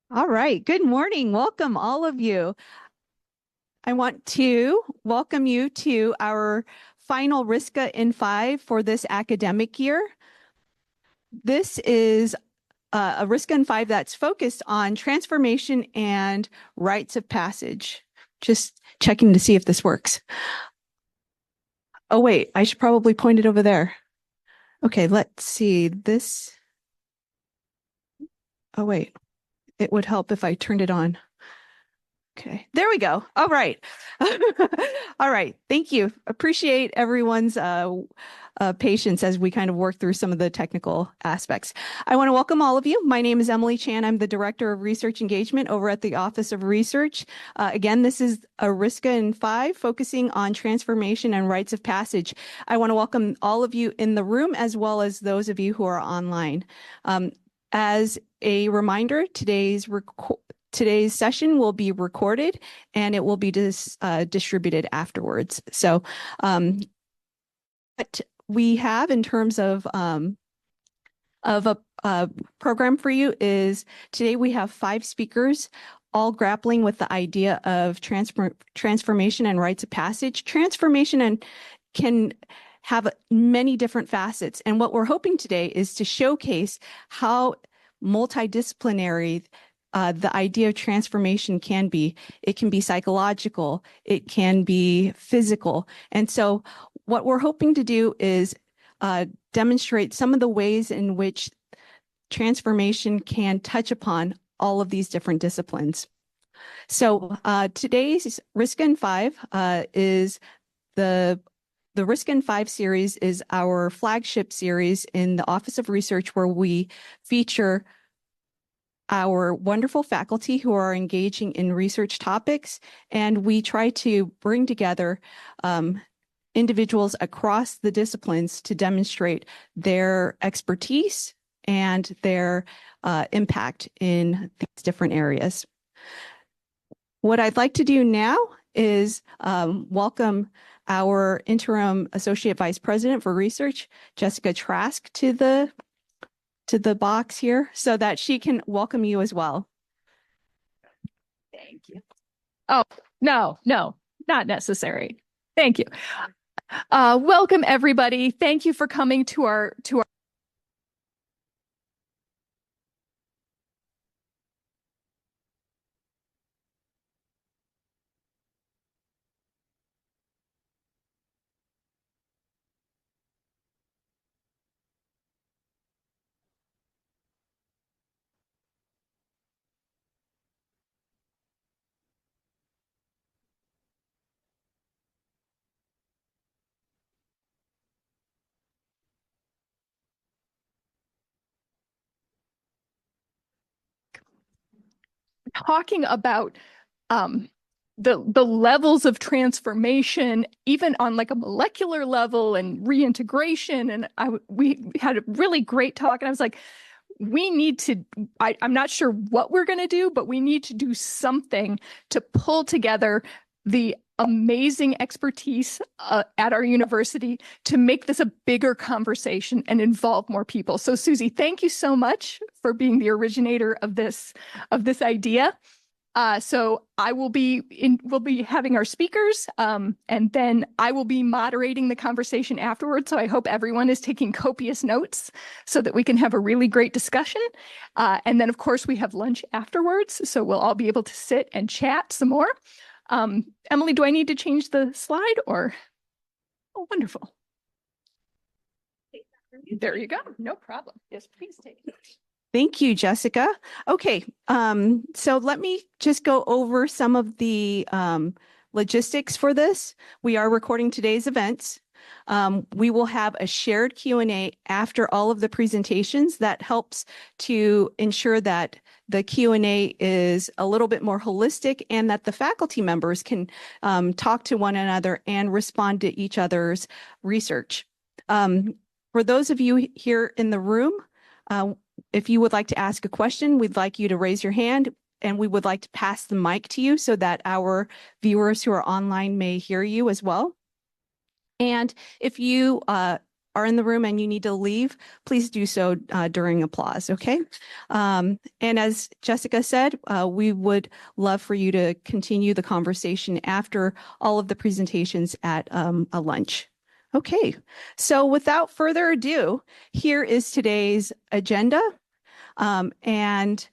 All right. Good morning. Welcome, all of you. I want to welcome you to our final RSCA in 5 for this academic year. This is a RSCA in 5 that's focused on transformation and rites of passage. Just checking to see if this works. Oh, wait, I should probably point it over there. Okay, let's see this. Oh, wait, it would help if I turned it on. Okay, there we go. All right. All right. Thank you. Appreciate everyone's patience as we kind of work through some of the technical aspects. I want to welcome all of you. My name is Emily Chan. I'm the Director of Research Engagement over at the Office of Research. Again, this is a RSCA in 5 focusing on transformation and rites of passage. I want to welcome all of you in the room as well as those of you who are online. As a reminder, today's session will be recorded and it will be distributed afterwards. So what we have in terms of a program for you is today we have 5 speakers all grappling with the idea of transformation and rites of passage. Transformation can have many different facets. And what we're hoping today is to showcase how multidisciplinary the idea of transformation can be. It can be psychological, it can be physical. And so what we're hoping to do is demonstrate some of the ways in which transformation can touch upon all of these different disciplines. So today's RSCA in 5 is the RSCA in 5 series is our flagship series in the Office of Research, where we feature our wonderful faculty who are engaging in research topics, and we try to bring together individuals across the disciplines to demonstrate their expertise and their impact in these different areas. What I'd like to do now is welcome our interim Associate Vice President for Research, Jessica Trask, to the box here so that she can welcome you as well. Thank you. Oh, no, not necessary. Thank you. Welcome, everybody. Thank you for coming to our talking about the levels of transformation, even on like a molecular level and reintegration. And we had a really great talk, and I was like, we need to, I'm not sure what we're going to do, but we need to do something to pull together the amazing expertise at our university to make this a bigger conversation and involve more people. So Susie, thank you so much for being the originator of this idea. So we'll be having our speakers, and then I will be moderating the conversation afterwards. So I hope everyone is taking copious notes so that we can have a really great discussion. And then, of course, we have lunch afterwards. So we'll all be able to sit and chat some more. Emily, do I need to change the slide or? Oh, wonderful. There you go. No problem. Yes, please take it. Thank you, Jessica. Okay, so let me just go over some of the logistics for this. We are recording today's events. We will have a shared Q&A after all of the presentations. That helps to ensure that the Q&A is a little bit more holistic and that the faculty members can talk to one another and respond to each other's research. For those of you here in the room, if you would like to ask a question, we'd like you to raise your hand, and we would like to pass the mic to you so that our viewers who are online may hear you as well. And if you are are in the room and you need to leave, please do so during applause, okay? And as Jessica said, we would love for you to continue the conversation after all of the presentations at a lunch. Okay, so without further ado, here is today's agenda. And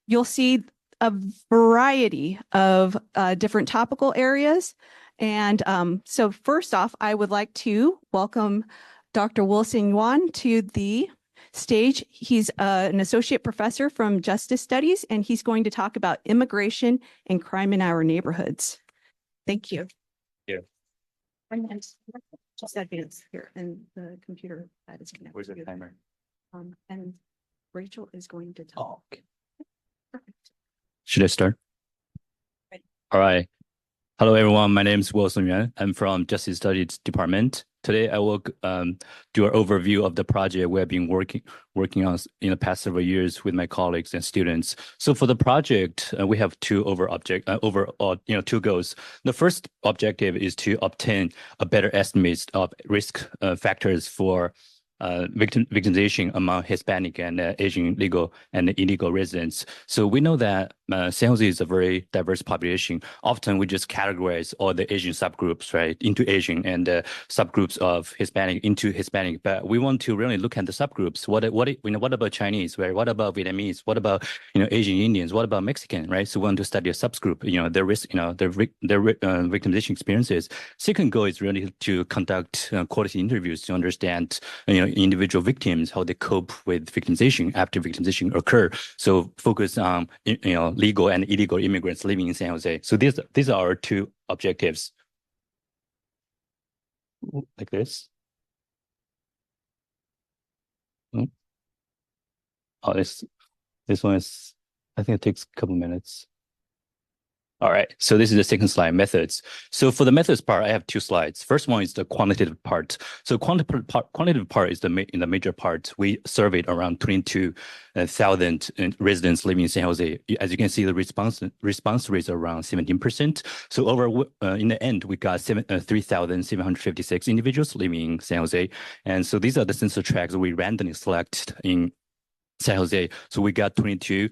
you'll see a variety of different topical areas. And so first off, I would like to welcome Dr. Wilson Yuan to the stage. He's an associate professor from Justice Studies, and he's going to talk about immigration and crime in our neighborhoods. Thank you. Yeah. And just advance here, and the computer that is connected. Where's the timer? And Rachel is going to talk. Oh, okay. Perfect. Should I start? Ready. All right. Hello, everyone. My name is Wilson Yuan. I'm from Justice Studies Department. Today, I will do an overview of the project we have been working on in the past several years with my colleagues and students. So for the project, we have two goals. The first objective is to obtain a better estimate of risk factors for victimization among Hispanic and Asian legal and illegal residents. So we know that San Jose is a very diverse population. Often we just categorize all the Asian subgroups, right, into Asian and subgroups of Hispanic into Hispanic. But we want to really look at the subgroups. What about Chinese, right? What about Vietnamese? What about Asian Indians? What about Mexican, right? So we want to study a subgroup, their risk, their victimization experiences. Second goal is really to conduct quality interviews to understand individual victims, how they cope with victimization after victimization occur. So focus on legal and illegal immigrants living in San Jose. So these are our two objectives. Like this. Oh, this one is, I think it takes a couple minutes. All right, so this is the second slide, methods. So for the methods part, I have two slides. First one is the quantitative part. So quantitative part is the major part. We surveyed around 22,000 residents living in San Jose. As you can see, the response rate is around 17%. So in the end, we got 3,756 individuals living in San Jose. And so these are the census tracts we randomly select in San Jose. So we got 22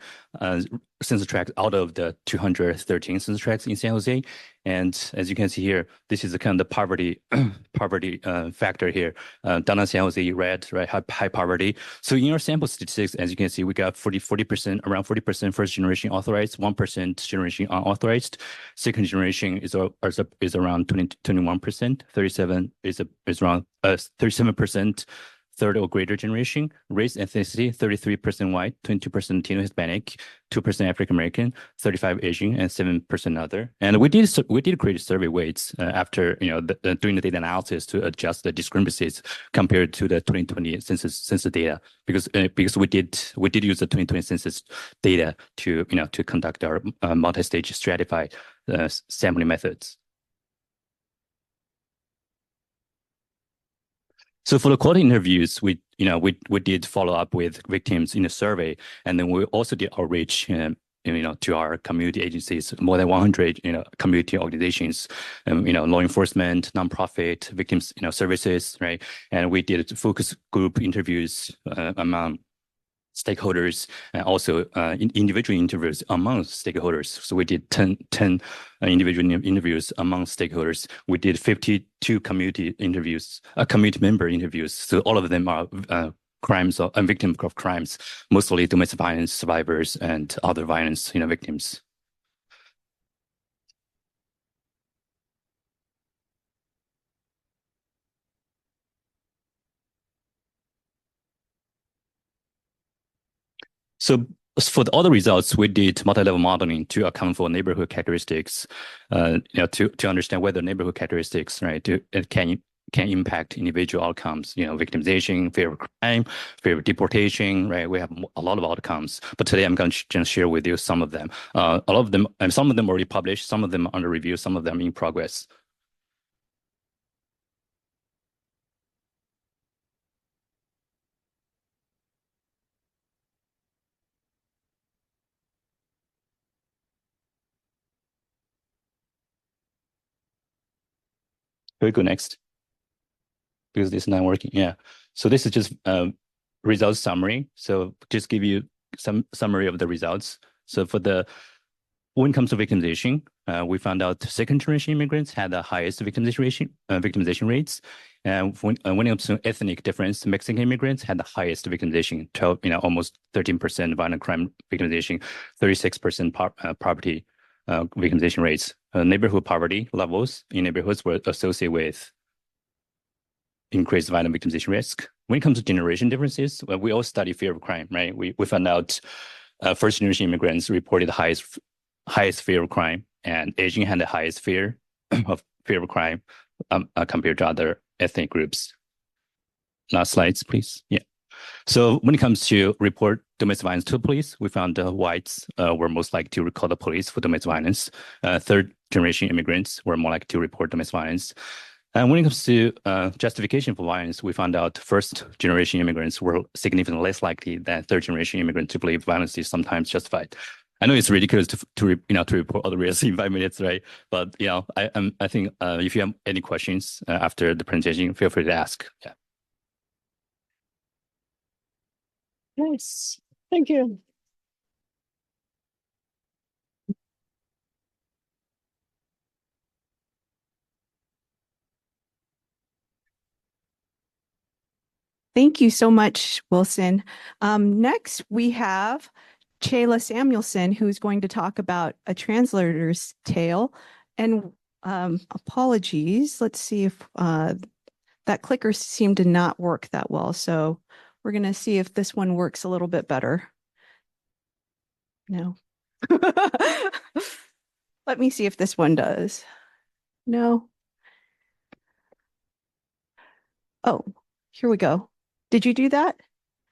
census tracts out of the 213 census tracts in San Jose. And as you can see here, this is the kind of the poverty factor here. Downtown San Jose, red, right, high poverty. So in our sample statistics, as you can see, we got 40%, around 40% first generation authorized, 1% generation unauthorized. Second generation is around 21%, 37 is around 37%. Third or greater generation, race ethnicity, 33% white, 22% Latino Hispanic, 2% African American, 35% Asian, and 7% other. And we did create survey weights after doing the data analysis to adjust the discrepancies compared to the 2020 census data because we did use the 2020 census data to conduct our multi-stage stratified sampling methods. So for the quality interviews, we did follow up with victims in the survey, and then we also did outreach, to our community agencies, more than 100, community organizations, law enforcement, nonprofit, victims, services, right? And we did focus group interviews among stakeholders and also individual interviews among stakeholders. So we did 10 individual interviews among stakeholders. We did 52 community interviews, community member interviews. So all of them are crimes or victims of crimes, mostly domestic violence survivors and other violence victims. So for the other results, we did multi-level modeling to account for neighborhood characteristics, to understand whether neighborhood characteristics, right, can impact individual outcomes, victimization, fear of crime, fear of deportation, right? We have a lot of outcomes, but today I'm going to just share with you some of them. A lot of them, and some of them already published, some of them under review, some of them in progress. Very good. Next. because it's not working. Yeah. So this is just results summary. So just give you some summary of the results. So when it comes to victimization, we found out second generation immigrants had the highest victimization rates. And when it comes to ethnic difference, Mexican immigrants had the highest victimization, almost 13% violent crime victimization, 36% poverty victimization rates. Neighborhood poverty levels in neighborhoods were associated with increased violent victimization risk. When it comes to generation differences, we all study fear of crime, right? We found out first generation immigrants reported the highest fear of crime, and Asian had the highest fear of crime compared to other ethnic groups. Last slides, please. Yeah. So when it comes to report domestic violence to the police, we found whites were most likely to call the police for domestic violence. Third generation immigrants were more likely to report domestic violence. And when it comes to justification for violence, we found out first generation immigrants were significantly less likely than third generation immigrants to believe violence is sometimes justified. I know it's ridiculous to report all the risks in 5 minutes, right? But I think if you have any questions after the presentation, feel free to ask. Yeah. Nice. Thank you. Thank you so much, Wilson. Next, we have Chayla Samuelson, who's going to talk about A Translator's Tale. And apologies, let's see if that clicker seemed to not work that well. So we're going to see if this one works a little bit better. No. Let me see if this one does. No. Oh, here we go. Did you do that?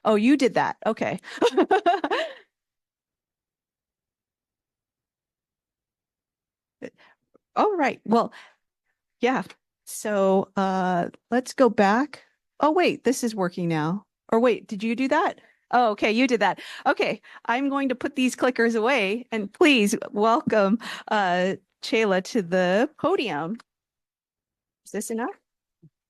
Oh, you did that. Okay. All right. Well, yeah. So let's go back. Oh, wait, this is working now. Or wait, did you do that? Oh, okay, you did that. Okay, I'm going to put these clickers away and please welcome Chayla to the podium. Is this enough?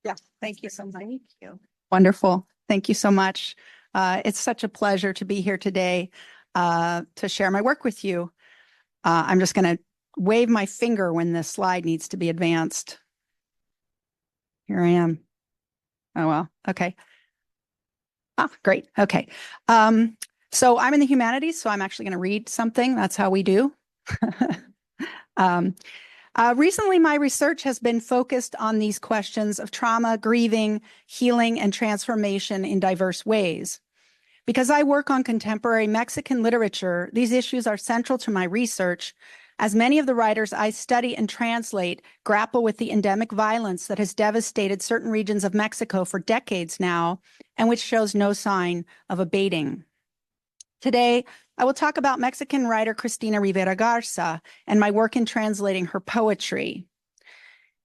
Yeah, thank you so much. Thank you. Wonderful. Thank you so much. It's such a pleasure to be here today to share my work with you. I'm just going to wave my finger when this slide needs to be advanced. Here I am. Oh, well, okay. Ah, great. Okay. So I'm in the humanities, so I'm actually going to read something. That's how we do. Recently, my research has been focused on these questions of trauma, grieving, healing, and transformation in diverse ways. Because I work on contemporary Mexican literature, these issues are central to my research, as many of the writers I study and translate grapple with the endemic violence that has devastated certain regions of Mexico for decades now, and which shows no sign of abating. Today, I will talk about Mexican writer Cristina Rivera Garza and my work in translating her poetry.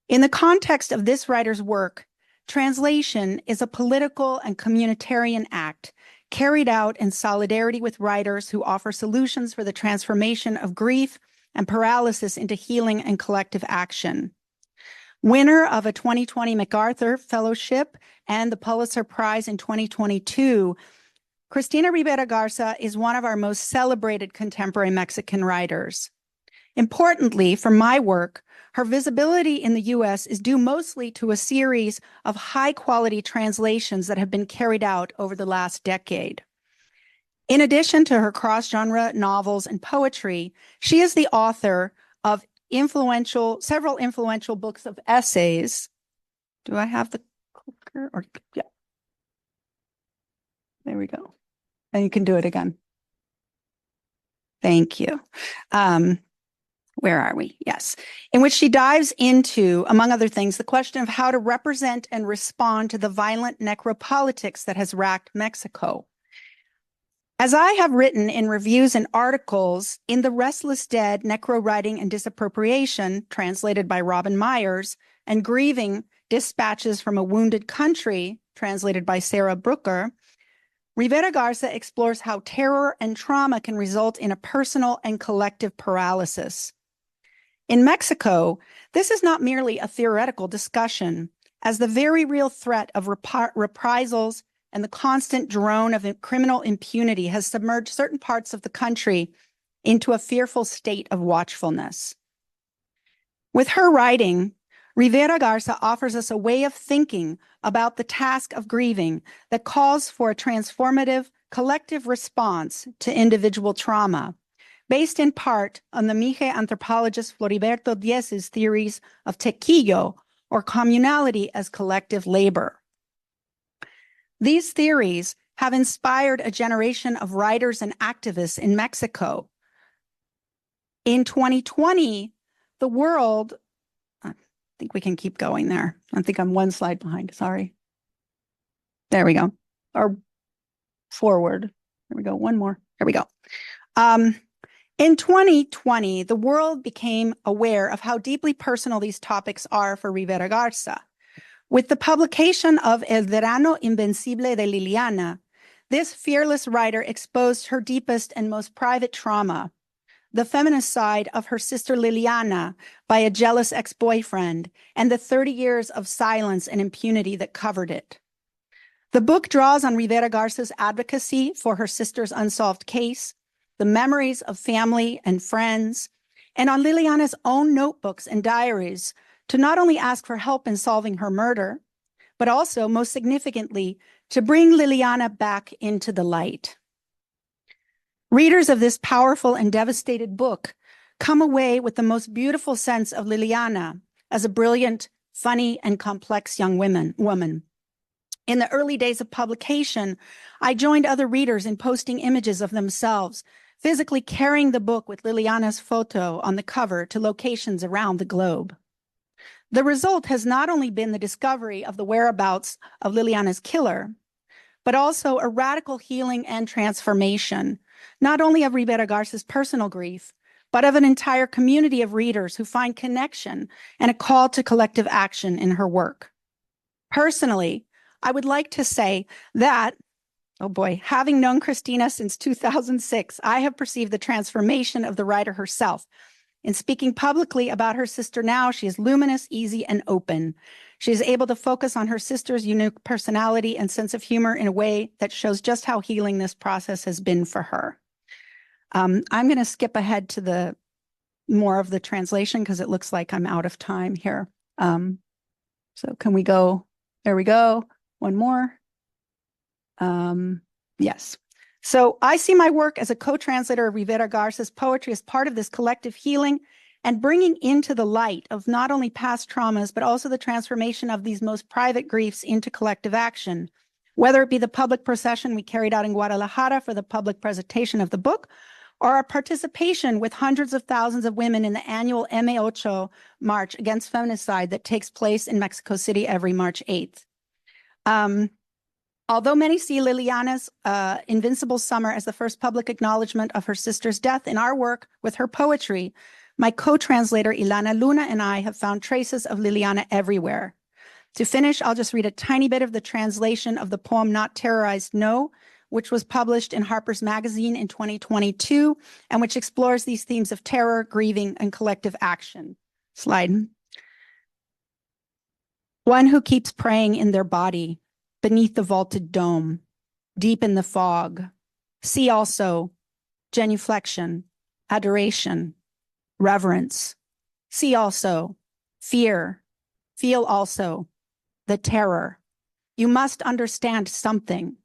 In the context of this writer's work, translation is a political and communitarian act carried out in solidarity with writers who offer solutions for the transformation of grief and paralysis into healing and collective action. Winner of a 2020 MacArthur Fellowship and the Pulitzer Prize in 2022, Cristina Rivera Garza is one of our most celebrated contemporary Mexican writers. Importantly, for my work, her visibility in the U.S. is due mostly to a series of high-quality translations that have been carried out over the last decade. In addition to her cross-genre novels and poetry, she is the author of several influential books of essays. Do I have the clicker? Or, yeah. There we go. And you can do it again. Thank you. Where are we? Yes. In which she dives into, among other things, the question of how to represent and respond to the violent necropolitics that has racked Mexico. As I have written in reviews and articles in The Restless Dead, Necro Writing and Disappropriation, translated by Robin Myers, and Grieving, Dispatches from a Wounded Country, translated by Sarah Brooker, Rivera Garza explores how terror and trauma can result in a personal and collective paralysis. In Mexico, this is not merely a theoretical discussion. as the very real threat of reprisals and the constant drone of criminal impunity has submerged certain parts of the country into a fearful state of watchfulness. With her writing, Rivera Garza offers us a way of thinking about the task of grieving that calls for a transformative, collective response to individual trauma, based in part on the Mije anthropologist Floriberto Diez's theories of tequillo, or communality as collective labor. These theories have inspired a generation of writers and activists in Mexico. In 2020, the world, I think we can keep going there. I think I'm one slide behind, sorry. There we go, or forward. There we go, one more, there we go. In 2020, the world became aware of how deeply personal these topics are for Rivera Garza. With the publication of El Verano Invencible de Liliana, this fearless writer exposed her deepest and most private trauma, the feminist side of her sister Liliana by a jealous ex-boyfriend, and the 30 years of silence and impunity that covered it. The book draws on Rivera Garza's advocacy for her sister's unsolved case, the memories of family and friends, and on Liliana's own notebooks and diaries to not only ask for help in solving her murder, but also, most significantly, to bring Liliana back into the light. Readers of this powerful and devastated book come away with the most beautiful sense of Liliana as a brilliant, funny, and complex young woman. In the early days of publication, I joined other readers in posting images of themselves, physically carrying the book with Liliana's photo on the cover to locations around the globe. The result has not only been the discovery of the whereabouts of Liliana's killer, but also a radical healing and transformation, not only of Rivera Garza's personal grief, but of an entire community of readers who find connection and a call to collective action in her work. Personally, I would like to say that, oh boy, having known Christina since 2006, I have perceived the transformation of the writer herself. In speaking publicly about her sister now, she is luminous, easy, and open. She is able to focus on her sister's unique personality and sense of humor in a way that shows just how healing this process has been for her. I'm going to skip ahead to the more of the translation because it looks like I'm out of time here. So can we go? There we go. One more. Yes. So I see my work as a co-translator of Rivera Garza's poetry as part of this collective healing and bringing into the light of not only past traumas, but also the transformation of these most private griefs into collective action, whether it be the public procession we carried out in Guadalajara for the public presentation of the book, or our participation with hundreds of thousands of women in the annual M8 March against Feminicide that takes place in Mexico City every March 8th. Although many see Liliana's Invincible Summer as the first public acknowledgement of her sister's death, in our work with her poetry, my co-translator Ilana Luna and I have found traces of Liliana everywhere. To finish, I'll just read a tiny bit of the translation of the poem Not Terrorized, No, which was published in Harper's Magazine in 2022, and which explores these themes of terror, grieving, and collective action. Slide. One who keeps praying in their body, beneath the vaulted dome, deep in the fog. See also genuflection, adoration, reverence. See also fear. Feel also the terror. You must understand something.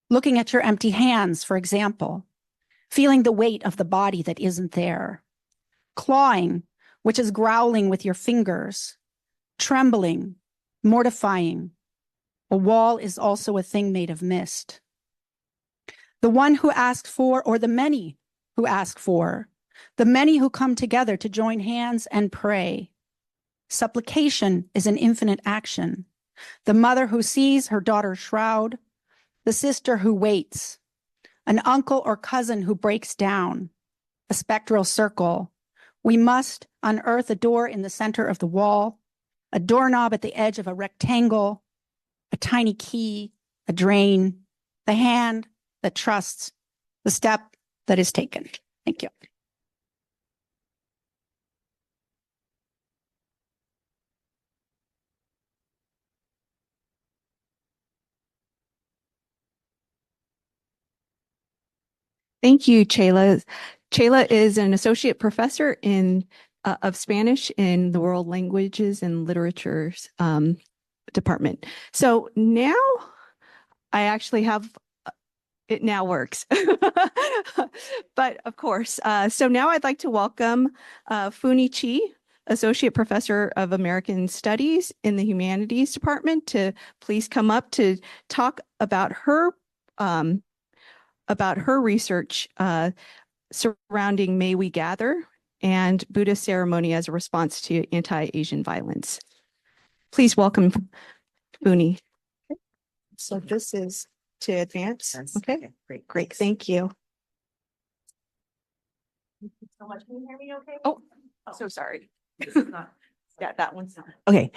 Looking at your empty hands, for example, feeling the weight of the body that isn't there. Clawing, which is growling with your fingers. Trembling, mortifying. A wall is also a thing made of mist. The one who asked for, or the many who ask for, the many who come together to join hands and pray. Supplication is an infinite action. The mother who sees her daughter's shroud, the sister who waits, an uncle or cousin who breaks down, a spectral circle. We must unearth a door in the center of the wall, a doorknob at the edge of a rectangle, a tiny key, a drain, the hand that trusts, the step that is taken. Thank you. Thank you, Chayla. Chayla is an associate professor of Spanish in the World Languages and Literatures department. So now I actually have it now works. But of course, so now I'd like to welcome Funi Chi, Associate Professor of American Studies in the Humanities Department, to please come up to talk about her research surrounding May We Gather and Buddhist ceremony as a response to anti-Asian violence. Please welcome Funi. So this is to advance. Okay, great. Thank you. So much. Can you hear me okay? Oh, so sorry. Yeah, that one's not. Okay.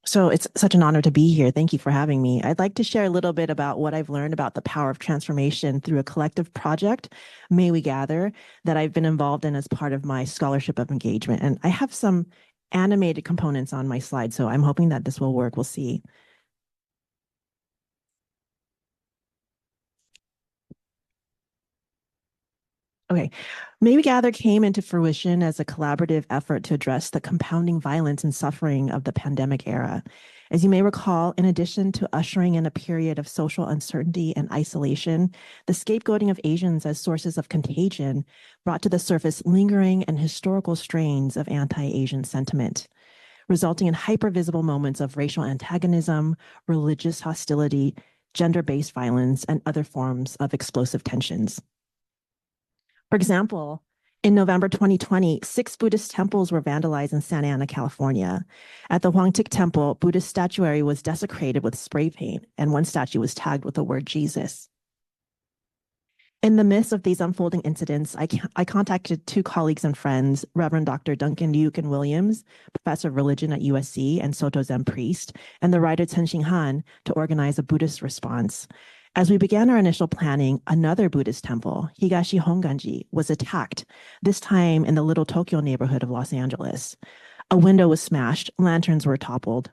So it's such an honor to be here. Thank you for having me. I'd like to share a little bit about what I've learned about the power of transformation through a collective project, May We Gather, that I've been involved in as part of my scholarship of engagement. And I have some animated components on my slide, so I'm hoping that this will work. We'll see. Okay, May We Gather came into fruition as a collaborative effort to address the compounding violence and suffering of the pandemic era. As you may recall, in addition to ushering in a period of social uncertainty and isolation, the scapegoating of Asians as sources of contagion brought to the surface lingering and historical strains of anti-Asian sentiment, resulting in hyper-visible moments of racial antagonism, religious hostility, gender-based violence, and other forms of explosive tensions. For example, in November 2020, 6 Buddhist temples were vandalized in Santa Ana, California. At the Huangtik Temple, Buddhist statuary was desecrated with spray paint, and one statue was tagged with the word Jesus. In the midst of these unfolding incidents, I contacted 2 colleagues and friends, Reverend Dr. Duncan Yuken Williams, professor of religion at USC and Soto Zen priest, and the writer Chen Xinghan to organize a Buddhist response. As we began our initial planning, another Buddhist temple, Higashi Honganji, was attacked, this time in the Little Tokyo neighborhood of Los Angeles. A window was smashed, lanterns were toppled.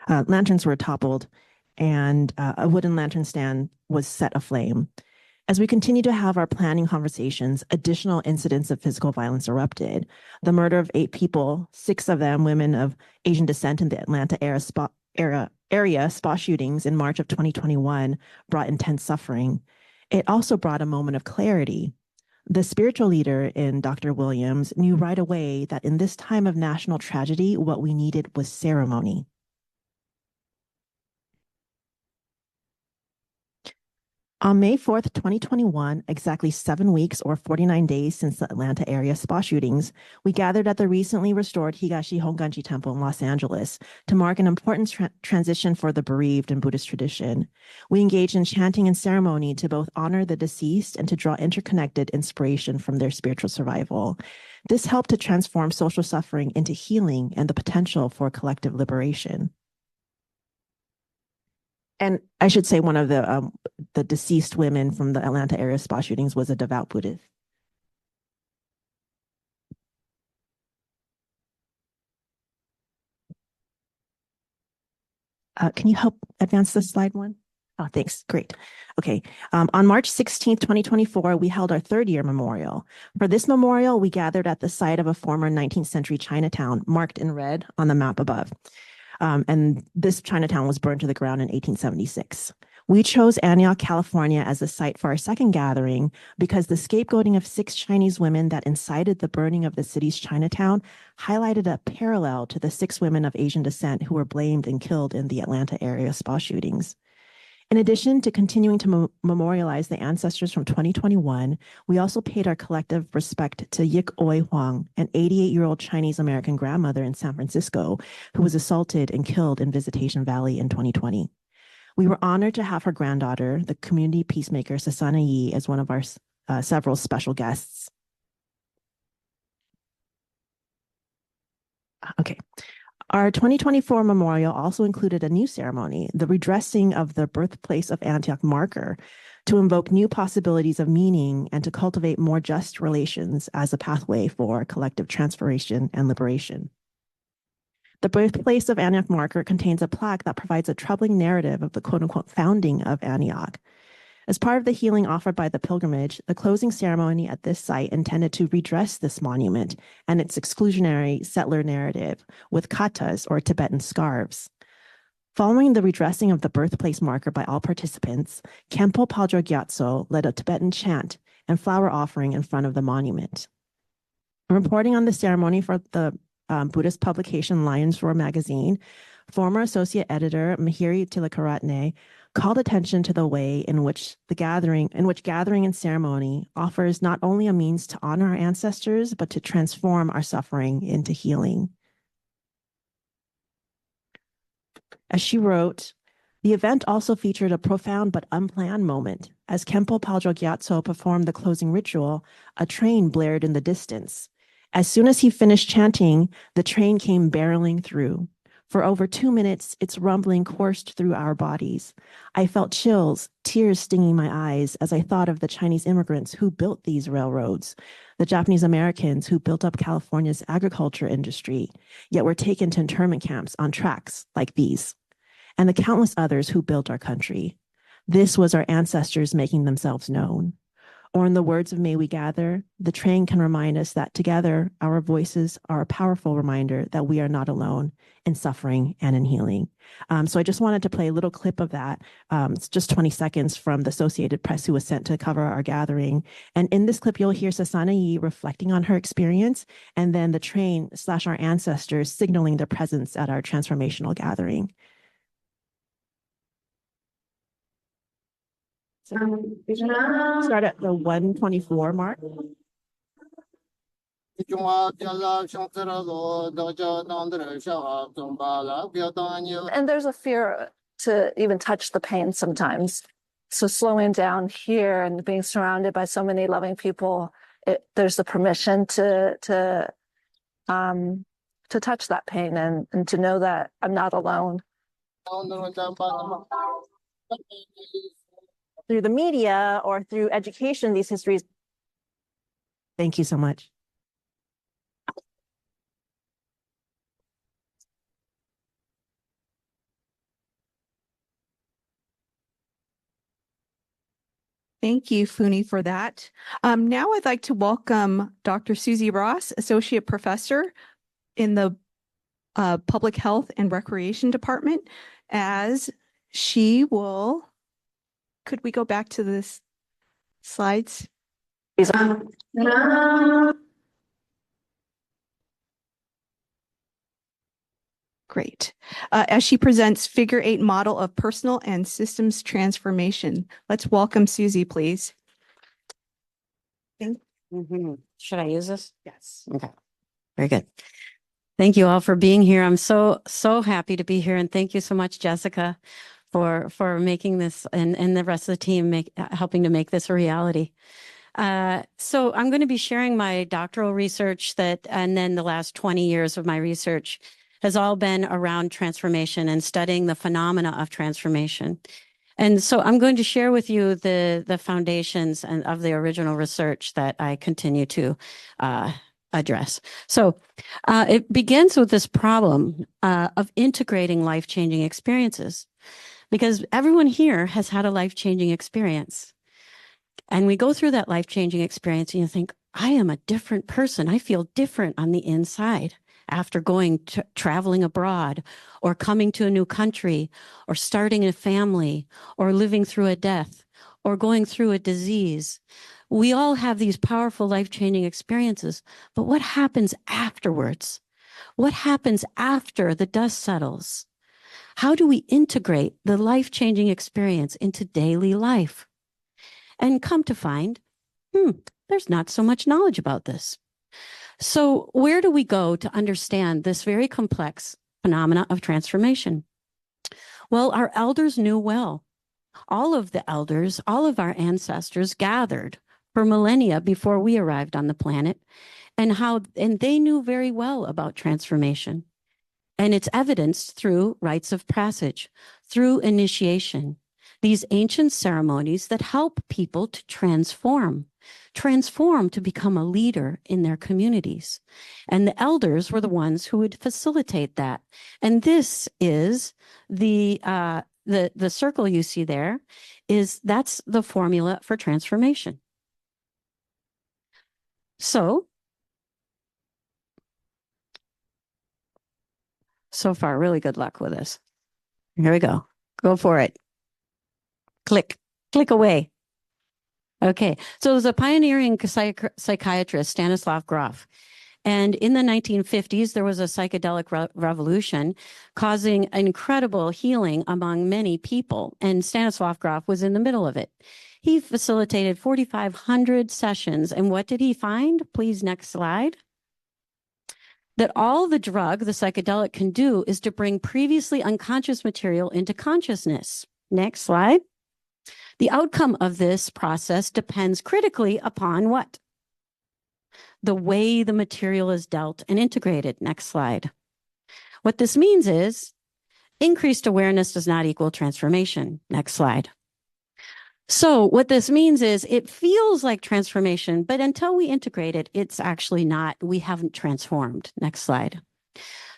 Lanterns were toppled, and a wooden lantern stand was set aflame. As we continue to have our planning conversations, additional incidents of physical violence erupted. The murder of 8 people, 6 of them women of Asian descent in the Atlanta area spa shootings in March of 2021 brought intense suffering. It also brought a moment of clarity. The spiritual leader in Dr. Williams knew right away that in this time of national tragedy, what we needed was ceremony. On May 4th, 2021, exactly 7 weeks or 49 days since the Atlanta area spa shootings, we gathered at the recently restored Higashi Honganji Temple in Los Angeles to mark an important transition for the bereaved in Buddhist tradition. We engaged in chanting and ceremony to both honor the deceased and to draw interconnected inspiration from their spiritual survival. This helped to transform social suffering into healing and the potential for collective liberation. And I should say one of the deceased women from the Atlanta area spa shootings was a devout Buddhist. Can you help advance the slide one? Oh, thanks. Great. Okay. On March 16th, 2024, we held our 3rd year memorial. For this memorial, we gathered at the site of a former 19th century Chinatown, marked in red on the map above. And this Chinatown was burned to the ground in 1876. We chose Antioch, California as the site for our 2nd gathering because the scapegoating of 6 Chinese women that incited the burning of the city's Chinatown highlighted a parallel to the 6 women of Asian descent who were blamed and killed in the Atlanta area spa shootings. In addition to continuing to memorialize the ancestors from 2021, we also paid our collective respect to Yik Oi Huang, an 88-year-old Chinese-American grandmother in San Francisco who was assaulted and killed in Visitation Valley in 2020. We were honored to have her granddaughter, the community peacemaker Sasana Yi, as one of our several special guests. Okay. Our 2024 memorial also included a new ceremony, the redressing of the birthplace of Antioch marker, to invoke new possibilities of meaning and to cultivate more just relations as a pathway for collective transformation and liberation. The birthplace of Antioch marker contains a plaque that provides a troubling narrative of the quote-unquote founding of Antioch. As part of the healing offered by the pilgrimage, the closing ceremony at this site intended to redress this monument and its exclusionary settler narrative with katas, or Tibetan scarves. Following the redressing of the birthplace marker by all participants, Khenpo Padra Gyatso led a Tibetan chant and flower offering in front of the monument. Reporting on the ceremony for the Buddhist publication Lion's Roar magazine, former associate editor Mahiri Tilakaratne called attention to the way in which gathering and ceremony offers not only a means to honor our ancestors, but to transform our suffering into healing. As she wrote, the event also featured a profound but unplanned moment. As Khenpo Padra Gyatso performed the closing ritual, a train blared in the distance. As soon as he finished chanting, the train came barreling through. For over 2 minutes, its rumbling coursed through our bodies. I felt chills, tears stinging my eyes as I thought of the Chinese immigrants who built these railroads, the Japanese Americans who built up California's agriculture industry, yet were taken to internment camps on tracks like these, and the countless others who built our country. This was our ancestors making themselves known. Or in the words of May We Gather, the train can remind us that together, our voices are a powerful reminder that we are not alone in suffering and in healing. So I just wanted to play a little clip of that. It's just 20 seconds from the Associated Press, who was sent to cover our gathering. And in this clip, you'll hear Sasana Yi reflecting on her experience, and then the train / our ancestors signaling their presence at our transformational gathering. Start at the 124 mark. And there's a fear to even touch the pain sometimes. So slowing down here and being surrounded by so many loving people, there's the permission to touch that pain and to know that I'm not alone. Through the media or through education, these histories. Thank you so much. Thank you, Funi, for that. Now I'd like to welcome Dr. Susie Ross, Associate Professor in the Public Health and Recreation Department, as she will, could we go back to this slides? Great. As she presents Figure 8 model of personal and systems transformation. Let's welcome Susie, please. Should I use this? Yes. Okay. Very good. Thank you all for being here. I'm so happy to be here. And thank you so much, Jessica, for making this and the rest of the team helping to make this a reality. So I'm going to be sharing my doctoral research and then the last 20 years of my research has all been around transformation and studying the phenomena of transformation. And so I'm going to share with you the foundations of the original research that I continue to address. So it begins with this problem of integrating life-changing experiences, because everyone here has had a life-changing experience. And we go through that life-changing experience and you think, I am a different person. I feel different on the inside after traveling abroad or coming to a new country or starting a family or living through a death or going through a disease. We all have these powerful life-changing experiences, but what happens afterwards? What happens after the dust settles? How do we integrate the life-changing experience into daily life? And come to find, there's not so much knowledge about this. So where do we go to understand this very complex phenomena of transformation? Well, our elders knew well. All of the elders, all of our ancestors gathered for millennia before we arrived on the planet, and they knew very well about transformation. And it's evidenced through rites of passage, through initiation, these ancient ceremonies that help people to transform to become a leader in their communities. And the elders were the ones who would facilitate that. And this is the circle you see there that's the formula for transformation. So far, really good luck with this. Here we go. Go for it. Click away. Okay, so there's a pioneering psychiatrist, Stanislav Grof. And in the 1950s, there was a psychedelic revolution causing incredible healing among many people. And Stanislav Grof was in the middle of it. He facilitated 4,500 sessions. And what did he find? Please, next slide. That all the drug, the psychedelic, can do is to bring previously unconscious material into consciousness. Next slide. The outcome of this process depends critically upon what? The way the material is dealt and integrated. Next slide. What this means is increased awareness does not equal transformation. Next slide. So what this means is it feels like transformation, but until we integrate it, it's actually not. We haven't transformed. Next slide.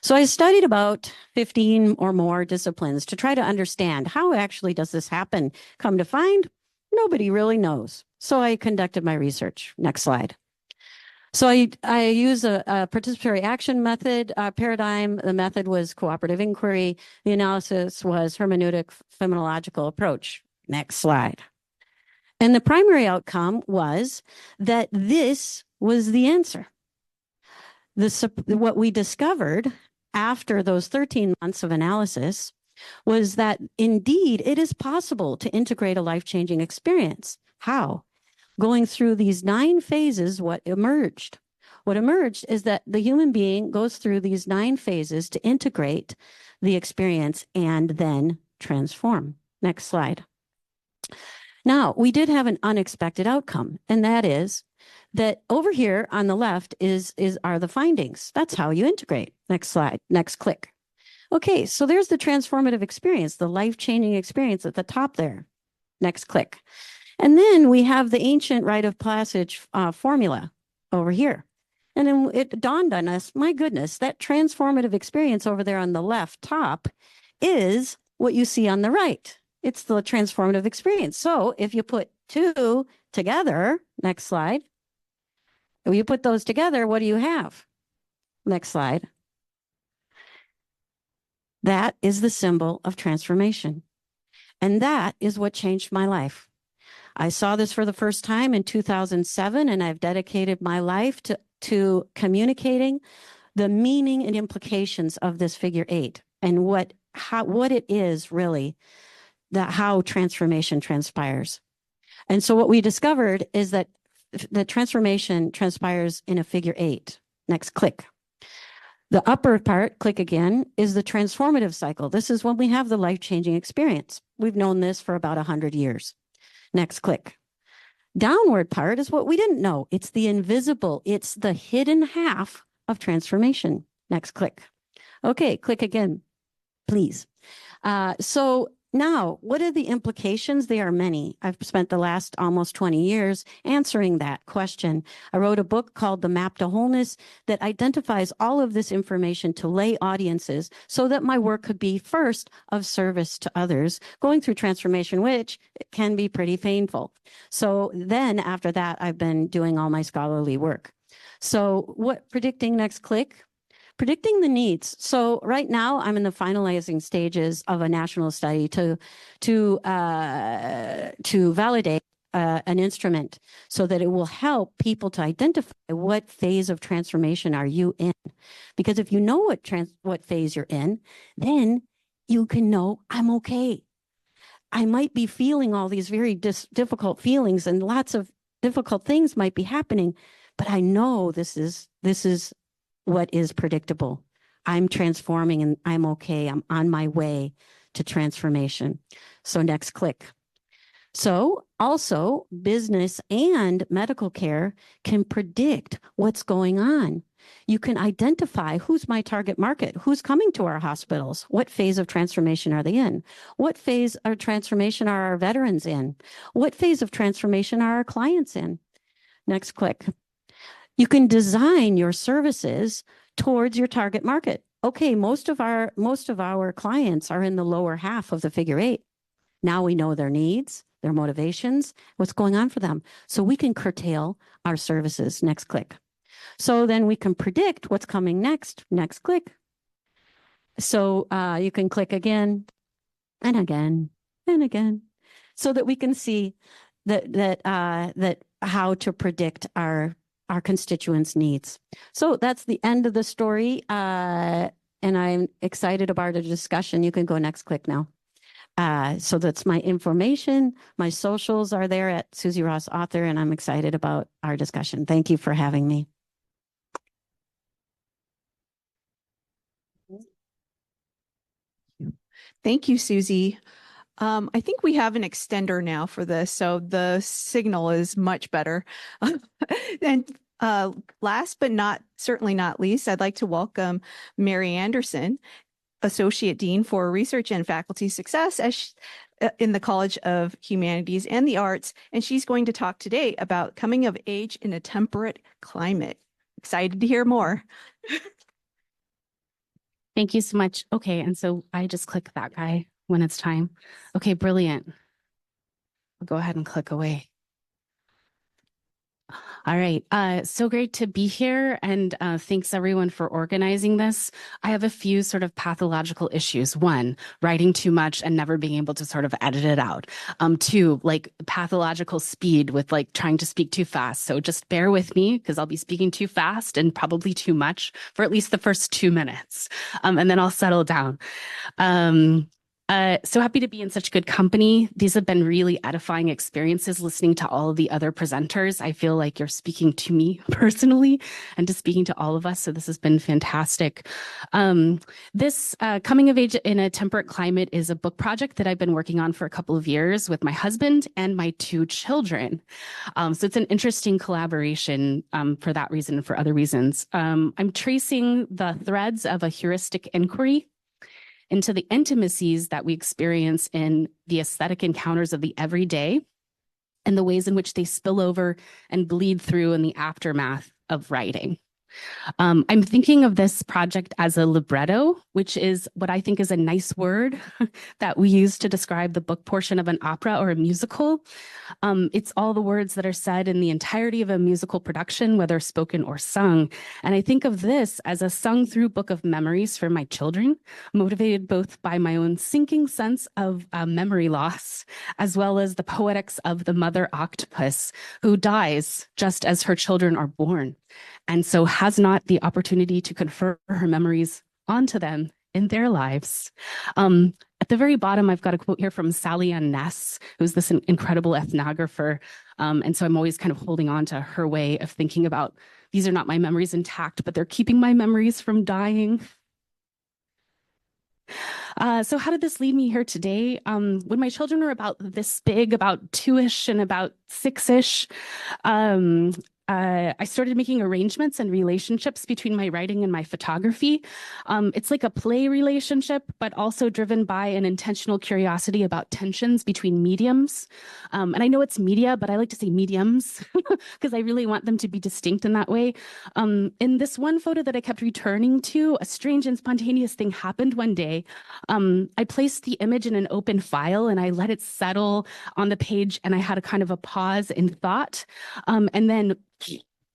So I studied about 15 or more disciplines to try to understand how actually does this happen. Come to find, nobody really knows. So I conducted my research. Next slide. So I use a participatory action method paradigm. The method was cooperative inquiry. The analysis was hermeneutic phenomenological approach. Next slide. And the primary outcome was that this was the answer. What we discovered after those 13 months of analysis was that indeed it is possible to integrate a life-changing experience. How? Going through these 9 phases, what emerged? What emerged is that the human being goes through these 9 phases to integrate the experience and then transform. Next slide. Now, we did have an unexpected outcome, and that is that over here on the left are the findings. That's how you integrate. Next slide. Next click. Okay, so there's the transformative experience, the life-changing experience at the top there. Next click. And then we have the ancient rite of passage formula over here. And then it dawned on us, my goodness, that transformative experience over there on the left top is what you see on the right. It's the transformative experience. So if you put 2 together, next slide, if you put those together, what do you have? Next slide. That is the symbol of transformation. And that is what changed my life. I saw this for the first time in 2007, and I've dedicated my life to communicating the meaning and implications of this figure 8 and what it is really, how transformation transpires. And so what we discovered is that the transformation transpires in a figure 8. Next click. The upper part, click again, is the transformative cycle. This is when we have the life-changing experience. We've known this for about 100 years. Next click. Downward part is what we didn't know. It's the invisible. It's the hidden half of transformation. Next click. Okay, click again, please. So now, what are the implications? There are many. I've spent the last almost 20 years answering that question. I wrote a book called The Map to Wholeness that identifies all of this information to lay audiences so that my work could be first of service to others going through transformation, which can be pretty painful. So then after that, I've been doing all my scholarly work. So predicting, next click. Predicting the needs. So right now, I'm in the finalizing stages of a national study to validate an instrument so that it will help people to identify what phase of transformation are you in. Because if you know what phase you're in, then you can know I'm okay. I might be feeling all these very difficult feelings and lots of difficult things might be happening, but I know this is what is predictable. I'm transforming and I'm okay. I'm on my way to transformation. So next click. So also business and medical care can predict what's going on. You can identify who's my target market, who's coming to our hospitals, what phase of transformation are they in, what phase of transformation are our veterans in, what phase of transformation are our clients in. Next click. You can design your services towards your target market. Okay, most of our clients are in the lower half of the figure 8. Now we know their needs, their motivations, what's going on for them. So we can curtail our services. Next click. So then we can predict what's coming next. Next click. So you can click again and again and again, so that we can see that how to predict our constituents' needs. So that's the end of the story. And I'm excited about the discussion. You can go next click now. So that's my information. My socials are there at Susie Ross Author, and I'm excited about our discussion. Thank you for having me. Thank you, Susie. I think we have an extender now for this, so the signal is much better. And last but certainly not least, I'd like to welcome Mary Anderson, Associate Dean for Research and Faculty Success in the College of Humanities and the Arts, and she's going to talk today about coming of age in a temperate climate. Excited to hear more. Thank you so much. Okay, and so I just click that guy when it's time. Okay, brilliant. I'll go ahead and click away. All right, so great to be here, and thanks everyone for organizing this. I have a few sort of pathological issues. 1, writing too much and never being able to sort of edit it out. 2, like pathological speed with like trying to speak too fast. So just bear with me because I'll be speaking too fast and probably too much for at least the first 2 minutes, and then I'll settle down. So happy to be in such good company. These have been really edifying experiences listening to all of the other presenters. I feel like you're speaking to me personally and to speaking to all of us. So this has been fantastic. This Coming of Age in a Temperate Climate is a book project that I've been working on for a couple of years with my husband and my 2 children. So it's an interesting collaboration for that reason and for other reasons. I'm tracing the threads of a heuristic inquiry into the intimacies that we experience in the aesthetic encounters of the everyday and the ways in which they spill over and bleed through in the aftermath of writing. I'm thinking of this project as a libretto, which is what I think is a nice word that we use to describe the book portion of an opera or a musical. It's all the words that are said in the entirety of a musical production, whether spoken or sung. And I think of this as a sung through book of memories for my children, motivated both by my own sinking sense of memory loss, as well as the poetics of the mother octopus who dies just as her children are born, and so has not the opportunity to confer her memories onto them in their lives. At the very bottom, I've got a quote here from Sally Ann Ness, who's this incredible ethnographer. And so I'm always kind of holding on to her way of thinking about, these are not my memories intact, but they're keeping my memories from dying. So how did this lead me here today? When my children were about this big, about 2-ish and about 6-ish, I started making arrangements and relationships between my writing and my photography. It's like a play relationship, but also driven by an intentional curiosity about tensions between mediums. And I know it's media, but I like to say mediums because I really want them to be distinct in that way. In this one photo that I kept returning to, a strange and spontaneous thing happened one day. I placed the image in an open file and I let it settle on the page, and I had a kind of a pause in thought. And then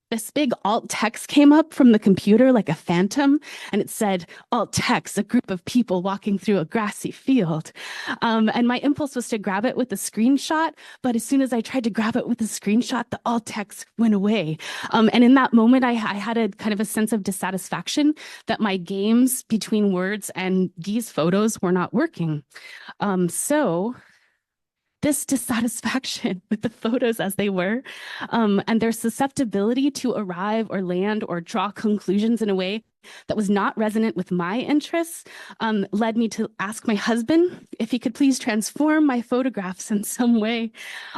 this big alt text came up from the computer like a phantom, and it said, alt text, a group of people walking through a grassy field. And my impulse was to grab it with a screenshot, but as soon as I tried to grab it with a screenshot, the alt text went away. And in that moment, I had a kind of a sense of dissatisfaction that my games between words and these photos were not working. So this dissatisfaction with the photos as they were, and their susceptibility to arrive or land or draw conclusions in a way that was not resonant with my interests, led me to ask my husband if he could please transform my photographs in some way.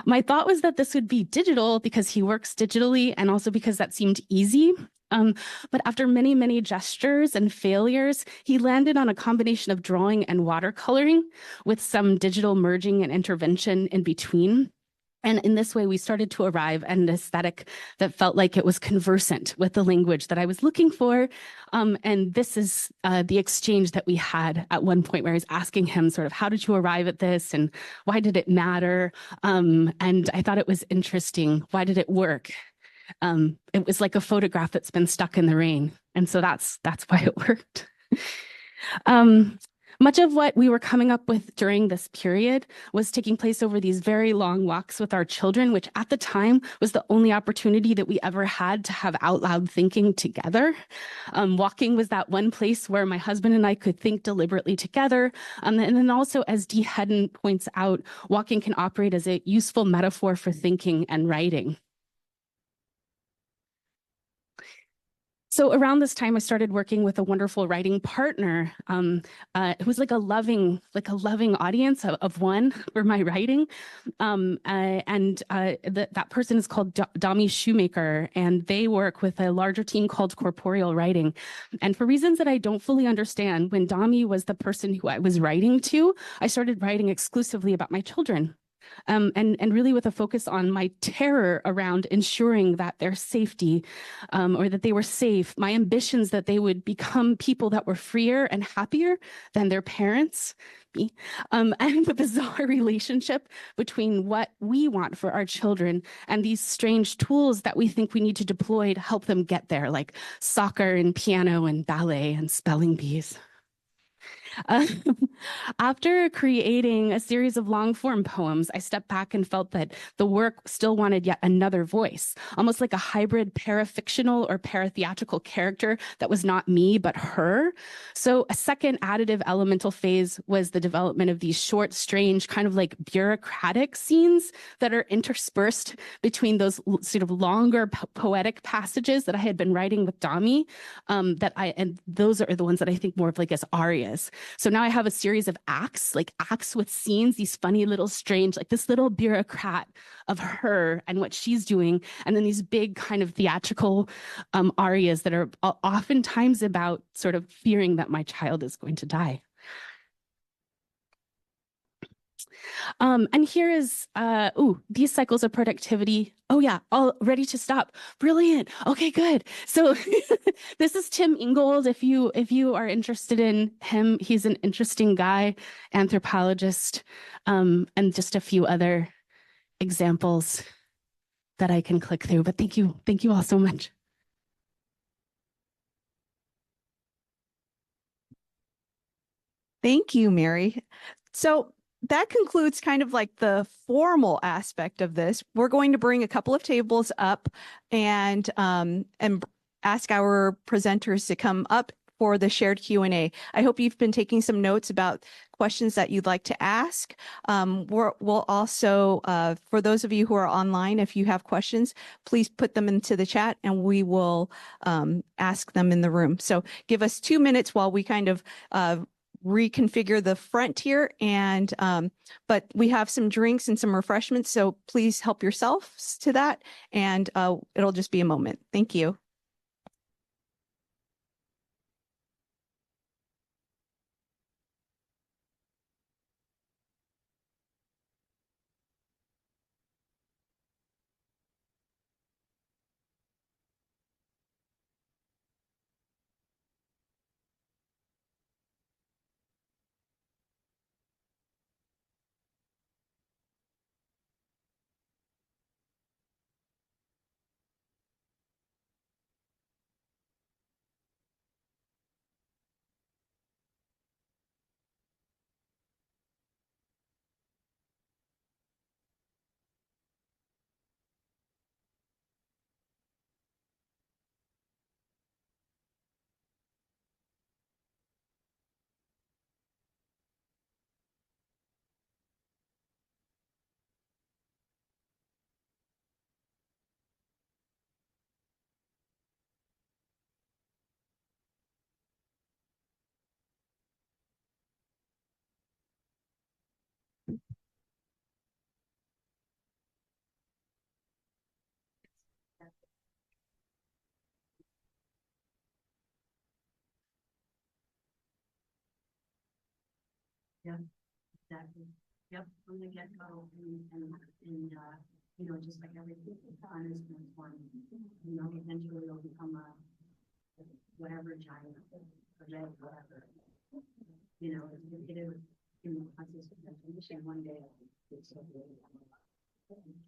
My thought was that this would be digital because he works digitally and also because that seemed easy. But after many, many gestures and failures, he landed on a combination of drawing and watercoloring with some digital merging and intervention in between. And in this way, we started to arrive at an aesthetic that felt like it was conversant with the language that I was looking for. And this is the exchange that we had at one point where I was asking him sort of, how did you arrive at this? And why did it matter? And I thought it was interesting. Why did it work? It was like a photograph that's been stuck in the rain. And so that's why it worked. Much of what we were coming up with during this period was taking place over these very long walks with our children, which at the time was the only opportunity that we ever had to have out loud thinking together. Walking was that one place where my husband and I could think deliberately together. And then also, as Dee Hedden points out, walking can operate as a useful metaphor for thinking and writing. So around this time, I started working with a wonderful writing partner. It was like a loving audience of one for my writing. That person is called Dami Shoemaker, and they work with a larger team called Corporeal Writing. And for reasons that I don't fully understand, when Dami was the person who I was writing to, I started writing exclusively about my children. And really with a focus on my terror around ensuring that their safety or that they were safe, my ambitions that they would become people that were freer and happier than their parents, me, and the bizarre relationship between what we want for our children and these strange tools that we think we need to deploy to help them get there, like soccer and piano and ballet and spelling bees. After creating a series of long form poems, I stepped back and felt that the work still wanted yet another voice, almost like a hybrid parafictional or paratheatrical character that was not me, but her. So a second additive elemental phase was the development of these short, strange, kind of like bureaucratic scenes that are interspersed between those sort of longer poetic passages that I had been writing with Dami, and those are the ones that I think more of like as arias. So now I have a series of acts, like acts with scenes, these funny little strange, like this little bureaucrat of her and what she's doing. And then these big kind of theatrical arias that are oftentimes about sort of fearing that my child is going to die. And here is, these cycles of productivity. Oh yeah, all ready to stop. Brilliant. Okay, good. So this is Tim Ingold. If you are interested in him, he's an interesting guy, anthropologist, and just a few other examples that I can click through. But thank you all so much. Thank you, Mary. So that concludes kind of like the formal aspect of this. We're going to bring a couple of tables up and ask our presenters to come up for the shared Q&A. I hope you've been taking some notes about questions that you'd like to ask. We'll also, for those of you who are online, if you have questions, please put them into the chat and we will ask them in the room. So give us 2 minutes while we kind of reconfigure the front here, and but we have some drinks and some refreshments, so please help yourselves to that, and it'll just be a moment. Thank you. Exactly. Yep, from the get-go, you know, just like everything, punishment one, you know, eventually it'll become a whatever giant, or giant whatever. You know, it is in the process of definition one day. It's so good.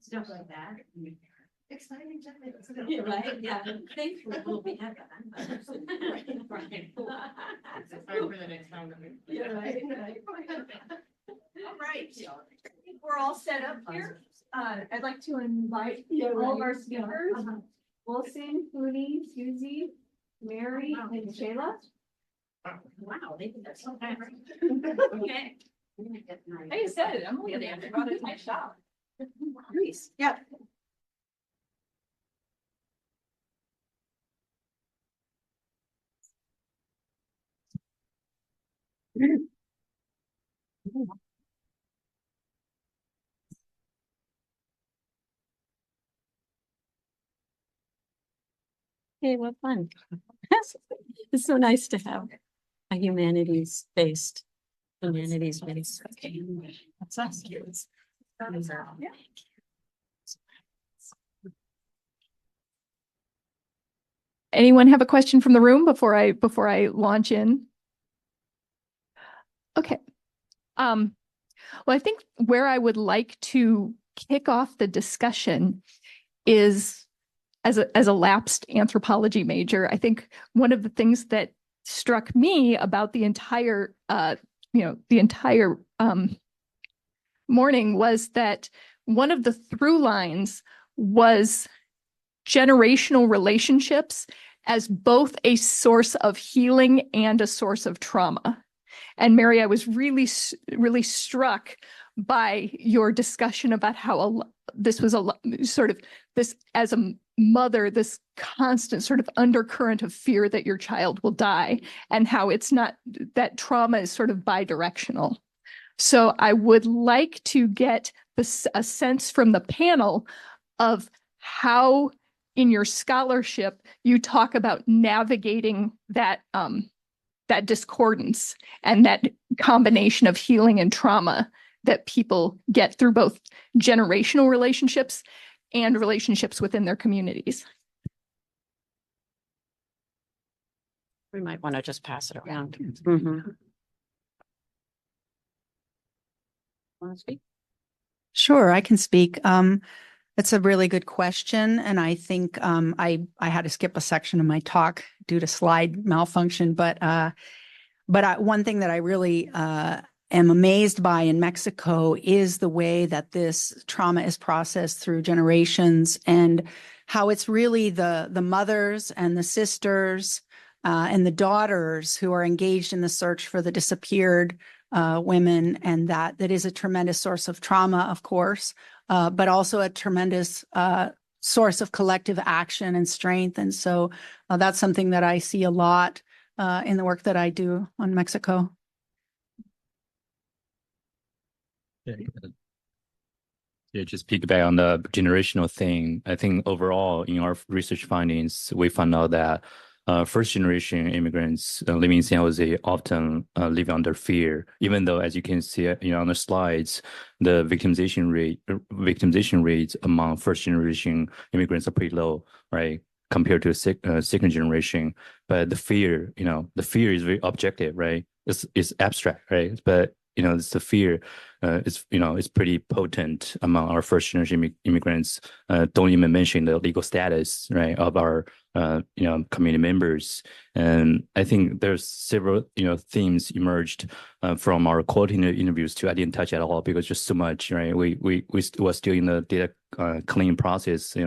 Stuff like that. Exciting time. Yeah, right. Yeah. Thankfully, we'll be having that. Right. For the next time. Yeah, right. All right. I think we're all set up here. I'd like to invite all of our speakers, Wilson, Cooney, Susie, Mary, and Shayla. Wow, they did that so fast. Okay. I said it, I'm only brought it to my shop. Nice. Yeah. Hey, what fun. It's so nice to have a humanities-based. Okay. That's us. Yeah. Anyone have a question from the room before I launch in? Okay. Well, I think where I would like to kick off the discussion is as a lapsed anthropology major. I think one of the things that struck me about the entire morning was that one of the through lines was generational relationships as both a source of healing and a source of trauma. And Mary, I was really struck by your discussion about how this was sort of this, as a mother, this constant sort of undercurrent of fear that your child will die, and how it's not, that trauma is sort of bidirectional. So I would like to get a sense from the panel of how in your scholarship you talk about navigating that that discordance and that combination of healing and trauma that people get through both generational relationships and relationships within their communities. We might want to just pass it around. Want to speak? Sure, I can speak. It's a really good question, and I think I had to skip a section of my talk due to slide malfunction. But one thing that I really am amazed by in Mexico is the way that this trauma is processed through generations, and how it's really the mothers and the sisters and the daughters who are engaged in the search for the disappeared women, and that is a tremendous source of trauma, of course, but also a tremendous source of collective action and strength. And so that's something that I see a lot in the work that I do on Mexico. Yeah, just piggyback on the generational thing. I think overall in our research findings, we found out that first generation immigrants living in San Jose often live under fear, even though, as you can see, on the slides, the victimization rates among first generation immigrants are pretty low, right, compared to second generation. But the fear is very objective, right? It's abstract, right? But it's the fear. It's pretty potent among our first generation immigrants. Don't even mention the legal status, right, of our community members. And I think there's several themes emerged from our qualitative interviews too. I didn't touch at all because just so much, right? We were still in the data cleaning process,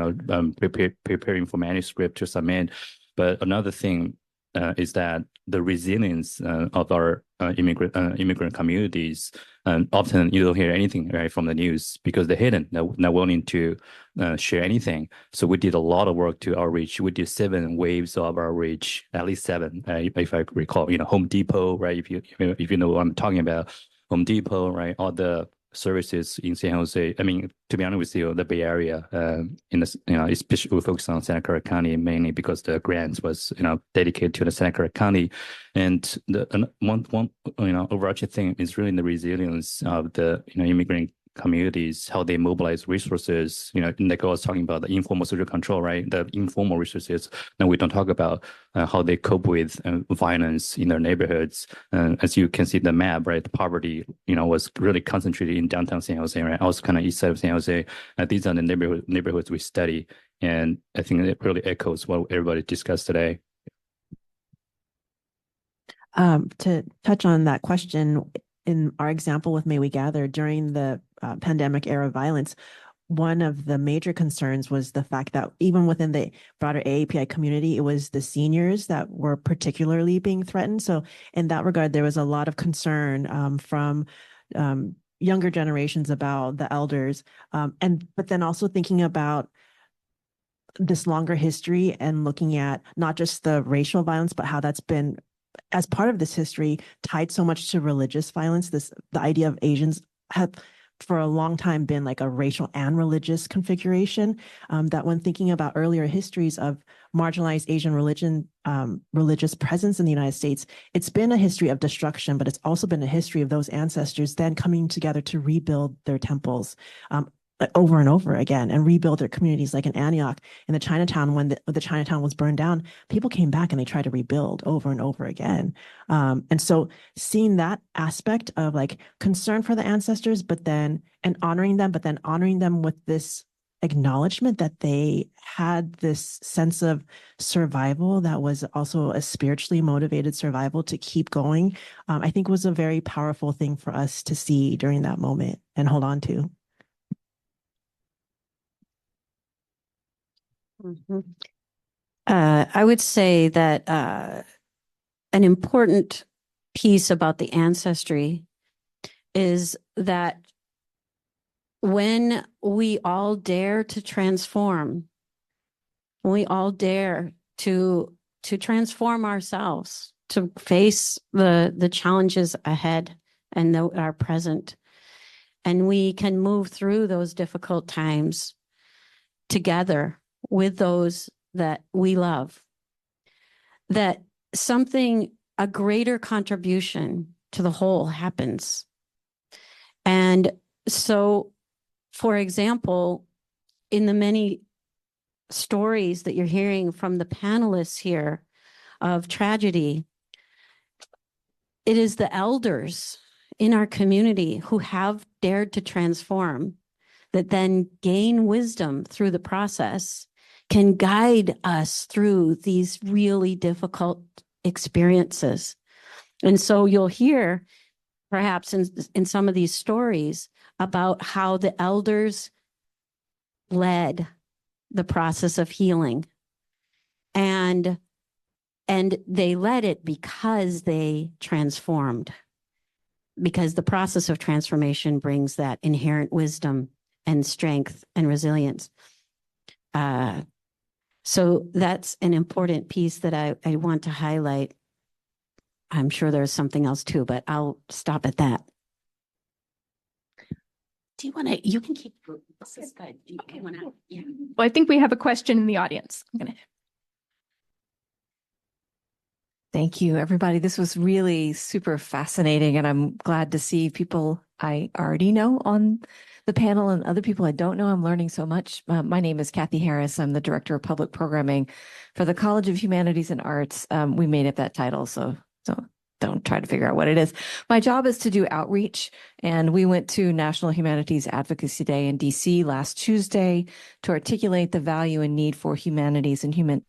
preparing for manuscript to submit. But another thing is that the resilience of our immigrant communities, often you don't hear anything, right, from the news because they're hidden, not willing to share anything. So we did a lot of work to outreach. We did 7 waves of outreach, at least 7, if I recall. Home Depot, right? If you know what I'm talking about, Home Depot, right? All the services in San Jose. I mean, to be honest with you, the Bay Area, in the, especially we focus on Santa Clara County mainly because the grants was, dedicated to the Santa Clara County. And one overarching thing is really the resilience of the, immigrant communities, how they mobilize resources, like I was talking about the informal social control, right? The informal resources. Now we don't talk about how they cope with violence in their neighborhoods. As you can see the map, right? The poverty, was really concentrated in downtown San Jose, right? Also kind of east side of San Jose. These are the neighborhoods we study. And I think it really echoes what everybody discussed today. To touch on that question, in our example with May We Gather, during the pandemic era violence, one of the major concerns was the fact that even within the broader AAPI community, it was the seniors that were particularly being threatened. So in that regard, there was a lot of concern from younger generations about the elders, but then also thinking about this longer history and looking at not just the racial violence, but how that's been, as part of this history, tied so much to religious violence. The idea of Asians have for a long time been like a racial and religious configuration, that when thinking about earlier histories of marginalized Asian religious presence in the United States, it's been a history of destruction, but it's also been a history of those ancestors then coming together to rebuild their temples over and over again and rebuild their communities. Like in Antioch, in the Chinatown, when the Chinatown was burned down, people came back and they tried to rebuild over and over again. And so seeing that aspect of like concern for the ancestors, and honoring them, but then honoring them with this acknowledgement that they had this sense of survival that was also a spiritually motivated survival to keep going, I think was a very powerful thing for us to see during that moment and hold on to. I would say that an important piece about the ancestry is that when we all dare to transform, when we all dare to transform ourselves, to face the challenges ahead and are present, and we can move through those difficult times together with those that we love, that a greater contribution to the whole happens. And so, for example, in the many stories that you're hearing from the panelists here of tragedy, it is the elders in our community who have dared to transform that then gain wisdom through the process, can guide us through these really difficult experiences. And so you'll hear, perhaps in some of these stories, about how the elders led the process of healing. And they led it because they transformed, because the process of transformation brings that inherent wisdom and strength and resilience. So that's an important piece that I want to highlight. I'm sure there's something else too, but I'll stop at that. Do you want to, you can keep, this is good. Okay, yeah. Well, I think we have a question in the audience. Thank you, everybody. This was really super fascinating, and I'm glad to see people I already know on the panel and other people I don't know. I'm learning so much. My name is Kathy Harris. I'm the Director of Public Programming for the College of Humanities and Arts. We made up that title, so don't try to figure out what it is. My job is to do outreach, and we went to National Humanities Advocacy Day in DC last Tuesday to articulate the value and need for humanities and human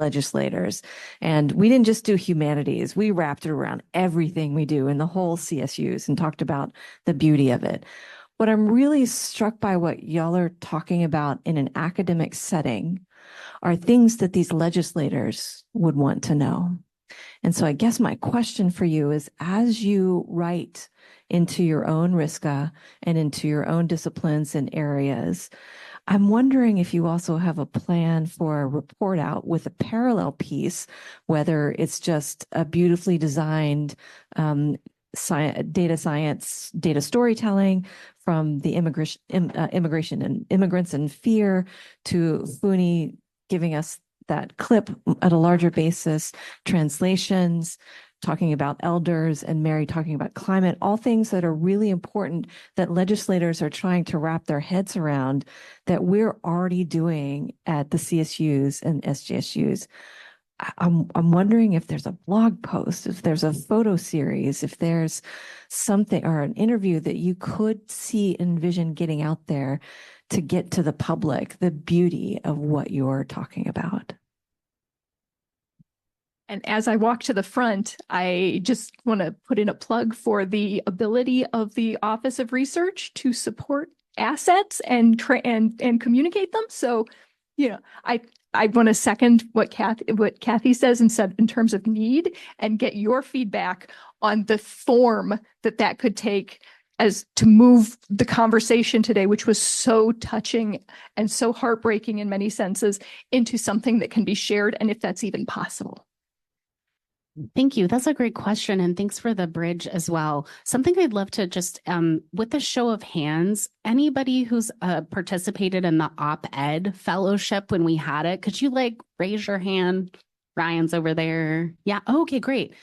legislators. And we didn't just do humanities, we wrapped it around everything we do in the whole CSUs and talked about the beauty of it. What I'm really struck by what y'all are talking about in an academic setting are things that these legislators would want to know. And so I guess my question for you is, as you write into your own RSCA and into your own disciplines and areas, I'm wondering if you also have a plan for a report out with a parallel piece, whether it's just a beautifully designed data science, data storytelling, from the immigration and immigrants and fear, to Funi giving us that clip at a larger basis, translations, talking about elders, and Mary talking about climate, all things that are really important that legislators are trying to wrap their heads around, that we're already doing at the CSUs and SJSUs. I'm wondering if there's a blog post, if there's a photo series, if there's something or an interview that you could see, envision getting out there to get to the public the beauty of what you're talking about. And as I walk to the front, I just want to put in a plug for the ability of the Office of Research to support assets and communicate them. So, you know, I want to second what Kathy says in terms of need, and get your feedback on the form that could take as to move the conversation today, which was so touching and so heartbreaking in many senses, into something that can be shared, and if that's even possible. Thank you. That's a great question. And thanks for the bridge as well. Something I'd love to just, with a show of hands, anybody who's participated in the op-ed fellowship when we had it, could you raise your hand? Ryan's over there. Yeah. Okay, great.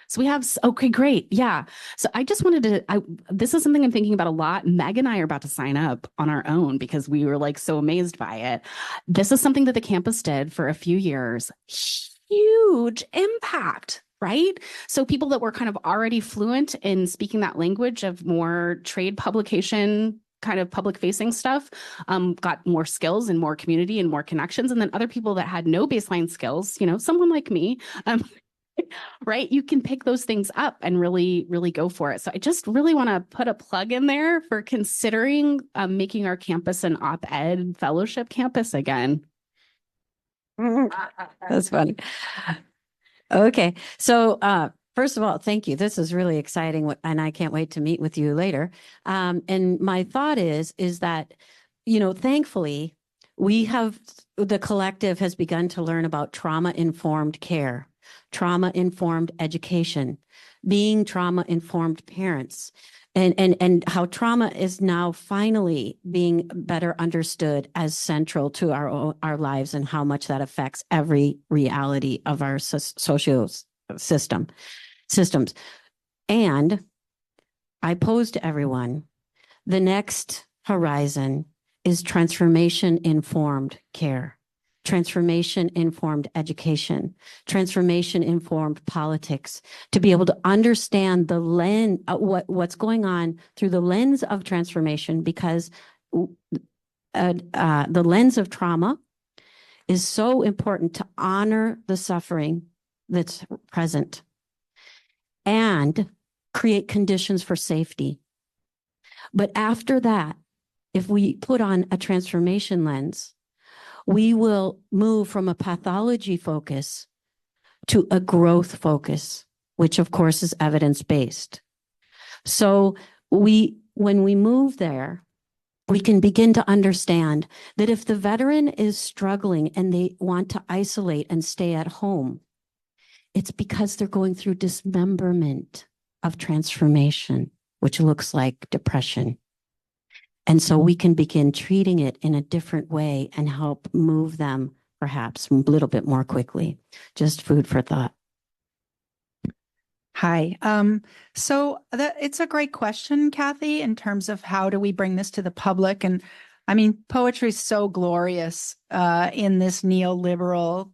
So we have, okay, great. Yeah. So I just wanted to, this is something I'm thinking about a lot. Meg and I are about to sign up on our own because we were so amazed by it. This is something that the campus did for a few years. Huge impact, right? So people that were kind of already fluent in speaking that language of more trade publication, kind of public facing stuff, got more skills and more community and more connections. And then other people that had no baseline skills, someone like me, right? You can pick those things up and really, really go for it. So I just really want to put a plug in there for considering making our campus an op-ed fellowship campus again. That's funny. Okay. So, first of all, thank you. This is really exciting, and I can't wait to meet with you later. And my thought is that, thankfully, the collective has begun to learn about trauma-informed care, trauma-informed education, being trauma-informed parents, and how trauma is now finally being better understood as central to our lives, and how much that affects every reality of our social systems. And I pose to everyone, the next horizon is transformation-informed care, transformation-informed education, transformation-informed politics, to be able to understand the lens, what's going on through the lens of transformation, because the lens of trauma is so important to honor the suffering that's present and create conditions for safety. But after that, if we put on a transformation lens, we will move from a pathology focus to a growth focus, which of course is evidence-based. So when we move there, we can begin to understand that if the veteran is struggling and they want to isolate and stay at home, it's because they're going through dismemberment of transformation, which looks like depression. And so we can begin treating it in a different way and help move them perhaps a little bit more quickly. Just food for thought. Hi. So it's a great question, Kathy, in terms of how do we bring this to the public? And I mean, poetry is so glorious in this neoliberal,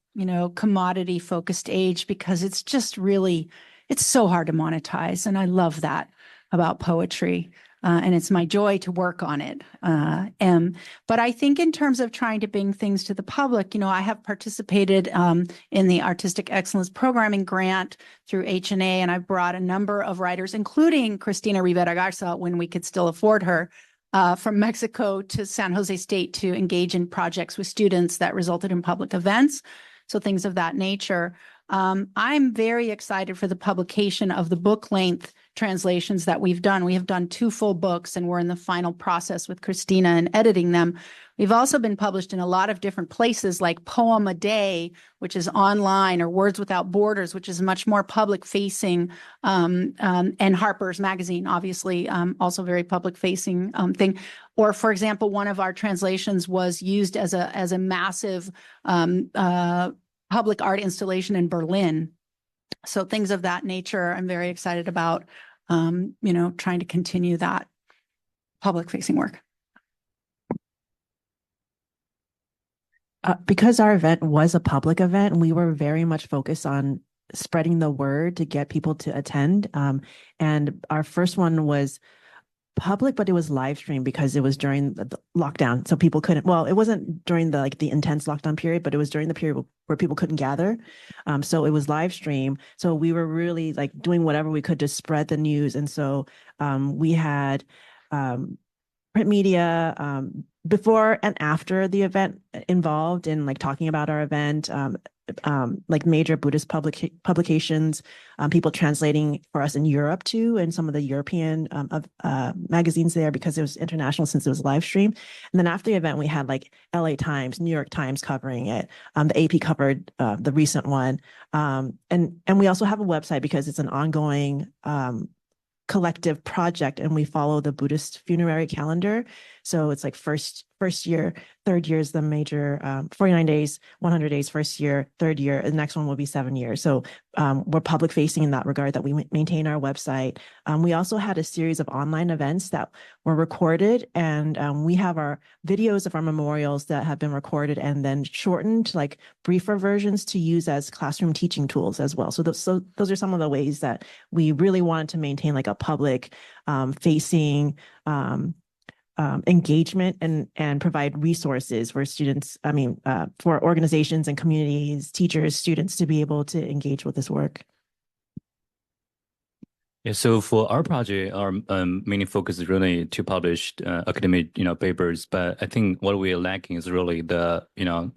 commodity focused age, because it's just really, it's so hard to monetize. And I love that about poetry. And it's my joy to work on it. But I think in terms of trying to bring things to the public, I have participated in the Artistic Excellence Programming Grant through HNA, and I've brought a number of writers, including Cristina Rivera Garza, when we could still afford her, from Mexico to San Jose State to engage in projects with students that resulted in public events. So things of that nature. I'm very excited for the publication of the book length translations that we've done. We have done 2 full books, and we're in the final process with Christina and editing them. We've also been published in a lot of different places like Poem a Day, which is online, or Words Without Borders, which is much more public facing, and Harper's Magazine, obviously, also very public facing thing. Or, for example, one of our translations was used as a massive public art installation in Berlin. So things of that nature, I'm very excited about, trying to continue that public facing work. Because our event was a public event, we were very much focused on spreading the word to get people to attend. And our first one was public, but it was live streamed because it was during the lockdown. So people couldn't, well, it wasn't during the intense lockdown period, but it was during the period where people couldn't gather. So it was live stream. So we were really doing whatever we could to spread the news. And so we had print media before and after the event involved in talking about our event, major Buddhist publications, people translating for us in Europe too, and some of the European magazines there, because it was international since it was live stream. And then after the event, we had LA Times, New York Times covering it. The AP covered the recent one. And we also have a website because it's an ongoing collective project, and we follow the Buddhist funerary calendar. So it's first year, third year is the major 49 days, 100 days, first year, third year, the next one will be 7 years. So we're public facing in that regard, that we maintain our website. We also had a series of online events that were recorded, and we have our videos of our memorials that have been recorded and then shortened, briefer versions to use as classroom teaching tools as well. So those are some of the ways that we really wanted to maintain a public facing engagement and provide resources for students, for organizations and communities, teachers, students to be able to engage with this work. Yeah, so for our project, our main focus is really to publish academic, papers. But I think what we're lacking is really the,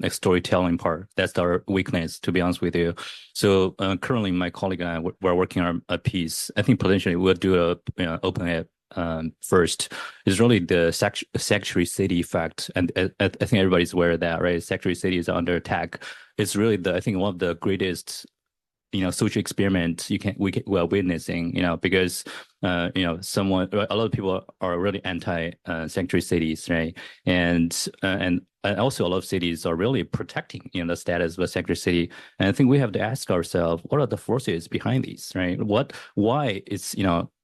storytelling part. That's our weakness, to be honest with you. So currently, my colleague and I we're working on a piece. I think potentially we'll do a open app first. Is really the sanctuary city effect, and I think everybody's aware of that, right? Sanctuary city is under attack. It's really I think one of the greatest social experiment we're witnessing, because a lot of people are really anti sanctuary cities, right? And also a lot of cities are really protecting the status of a sanctuary city. And I think we have to ask ourselves, what are the forces behind these, right? Why it's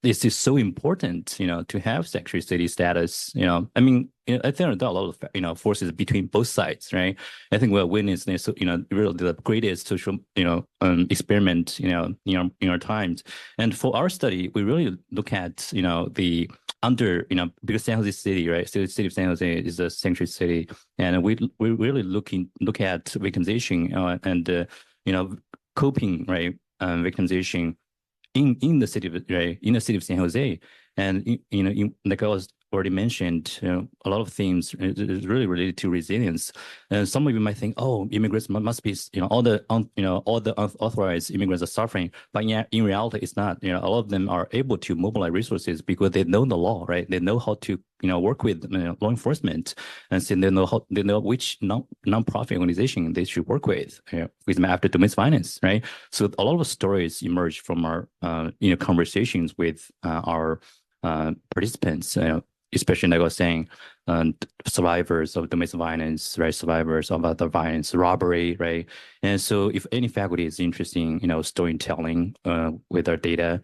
this is so important to have sanctuary city status. I think there are a lot of forces between both sides, right? I think we're witnessing really the greatest social experiment in our times. And for our study, we really look at the because San Jose City, right? City of San Jose is a sanctuary city, and we really look at victimization and coping, right? Victimization in the city of in the city of San Jose, and like I was already mentioned, a lot of things is really related to resilience. And some of you might think, oh, immigrants must be, all the unauthorized immigrants are suffering, but in reality, it's not. A lot of them are able to mobilize resources because they know the law, right? They know how to work with law enforcement, and so they know which non-profit organization they should work with after domestic violence, right? So a lot of stories emerge from our conversations with our participants, especially like I was saying, survivors of domestic violence, right? Survivors of other violence, robbery, right? And so if any faculty is interested in, storytelling with our data,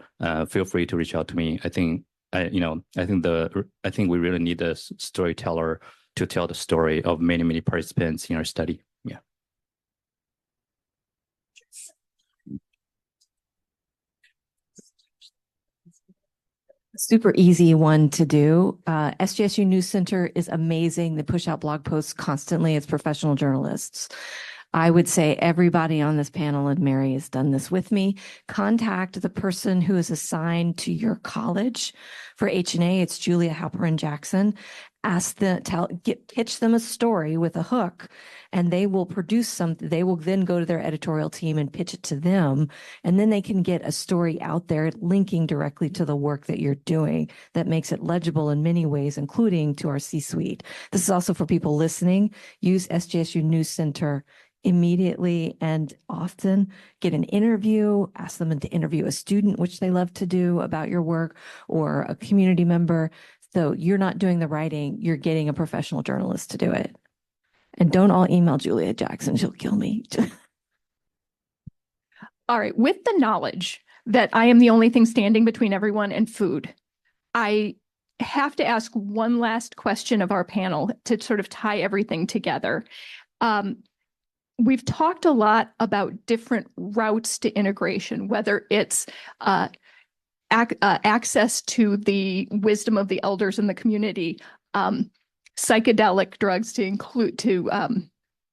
feel free to reach out to me. I think I think we really need a storyteller to tell the story of many participants in our study. Yeah. Super easy one to do. SJSU News Center is amazing. They push out blog posts constantly as professional journalists. I would say everybody on this panel, and Mary has done this with me, contact the person who is assigned to your college For H&A, it's Julia Halperin Jackson. Pitch them a story with a hook, and they will produce something. They will then go to their editorial team and pitch it to them, and then they can get a story out there linking directly to the work that you're doing that makes it legible in many ways, including to our C-suite. This is also for people listening. Use SJSU News Center immediately and often. Get an interview, ask them to interview a student, which they love to do, about your work, or a community member. So you're not doing the writing, you're getting a professional journalist to do it. And don't all email Julia Jackson, she'll kill me. All right, with the knowledge that I am the only thing standing between everyone and food, I have to ask one last question of our panel to sort of tie everything together. We've talked a lot about different routes to integration, whether it's access to the wisdom of the elders in the community, psychedelic drugs to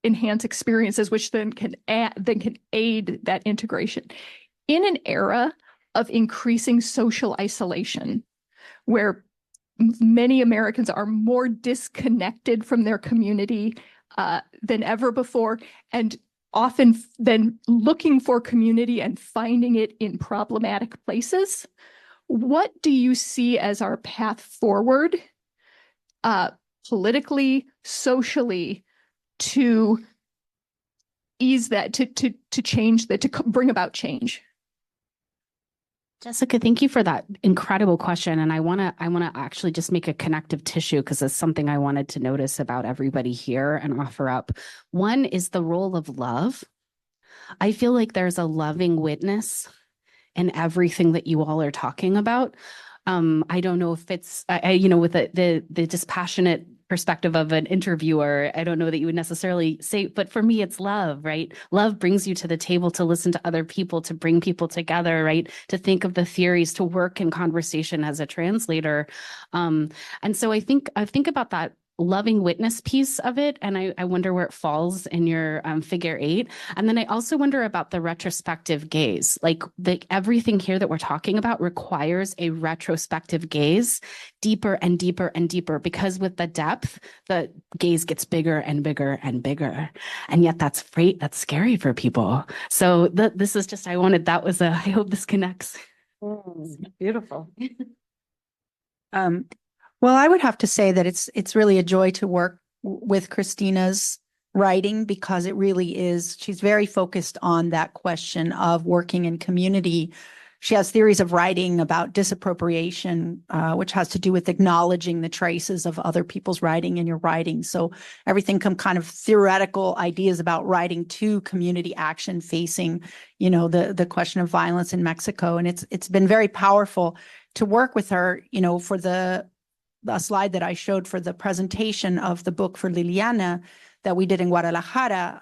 enhance experiences, which then can aid that integration. In an era of increasing social isolation, where many Americans are more disconnected from their community than ever before, and often then looking for community and finding it in problematic places. What do you see as our path forward, politically, socially, to ease that, to change that, to bring about change? Jessica, thank you for that incredible question. And I want to actually just make a connective tissue, because it's something I wanted to notice about everybody here and offer up. One is the role of love. I feel like there's a loving witness in everything that you all are talking about. I don't know if it's, with the dispassionate perspective of an interviewer, I don't know that you would necessarily say, but for me, it's love, right? Love brings you to the table to listen to other people, to bring people together, right? To think of the theories, to work in conversation as a translator. And so I think about that loving witness piece of it, and I wonder where it falls in your figure 8. And then I also wonder about the retrospective gaze. Like everything here that we're talking about requires a retrospective gaze, deeper and deeper and deeper, because with the depth, the gaze gets bigger and bigger and bigger. And yet that's scary for people. So this is just, I hope this connects. Beautiful. Well, I would have to say that it's really a joy to work with Christina's writing, because it really is, she's very focused on that question of working in community. She has theories of writing about disappropriation, which has to do with acknowledging the traces of other people's writing in your writing. So everything from kind of theoretical ideas about writing to community action facing, the question of violence in Mexico. And it's been very powerful to work with her, for the slide that I showed for the presentation of the book for Liliana that we did in Guadalajara.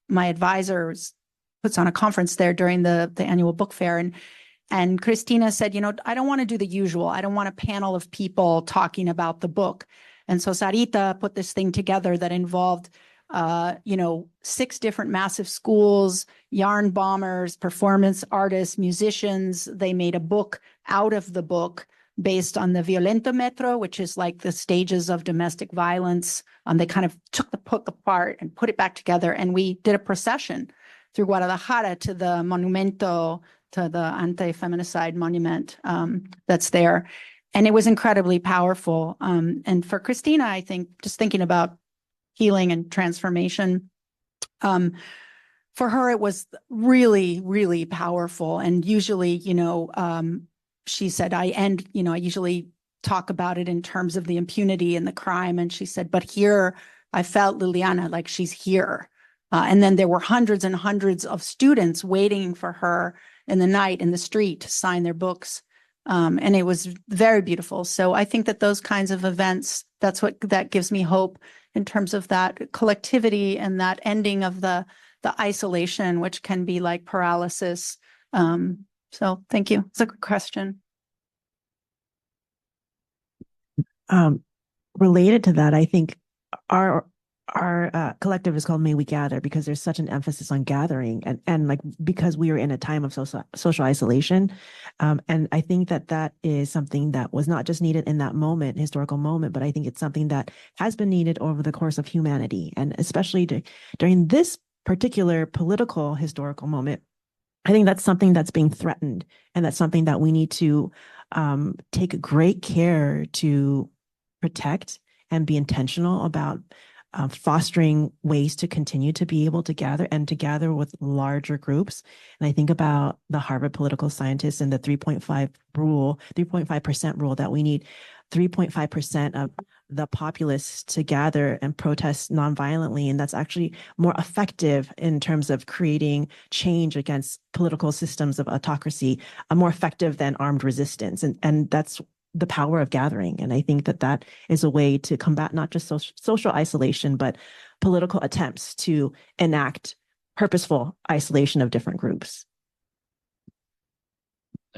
My advisor puts on a conference there during the annual book fair. And Christina said, I don't want to do the usual. I don't want a panel of people talking about the book. And so Sarita put this thing together that involved, 6 different massive schools, yarn bombers, performance artists, musicians. They made a book out of the book based on the Violentometro, which is like the stages of domestic violence. They kind of took the book apart and put it back together. And we did a procession through Guadalajara to the monumento, to the anti-feminicide monument that's there. And it was incredibly powerful. And for Christina, I think, just thinking about healing and transformation, for her, it was really, really powerful. And usually, she said, I usually talk about it in terms of the impunity and the crime. And she said, but here I felt Liliana like she's here. And then there were hundreds and hundreds of students waiting for her in the night in the street to sign their books. And it was very beautiful. So I think that those kinds of events, that gives me hope in terms of that collectivity and that ending of the isolation, which can be like paralysis. So thank you. It's a good question. Related to that, I think our our collective is called May We Gather because there's such an emphasis on gathering and like because we are in a time of social isolation. And I think that is something that was not just needed in that moment, historical moment, but I think it's something that has been needed over the course of humanity. And especially during this particular political historical moment, I think that's something that's being threatened. And that's something that we need to take great care to protect and be intentional about fostering ways to continue to be able to gather and to gather with larger groups. And I think about the Harvard political scientists and the 3.5% rule that we need 3.5% of the populace to gather and protest nonviolently. And that's actually more effective in terms of creating change against political systems of autocracy, more effective than armed resistance. And that's the power of gathering. And I think that is a way to combat not just social isolation, but political attempts to enact purposeful isolation of different groups.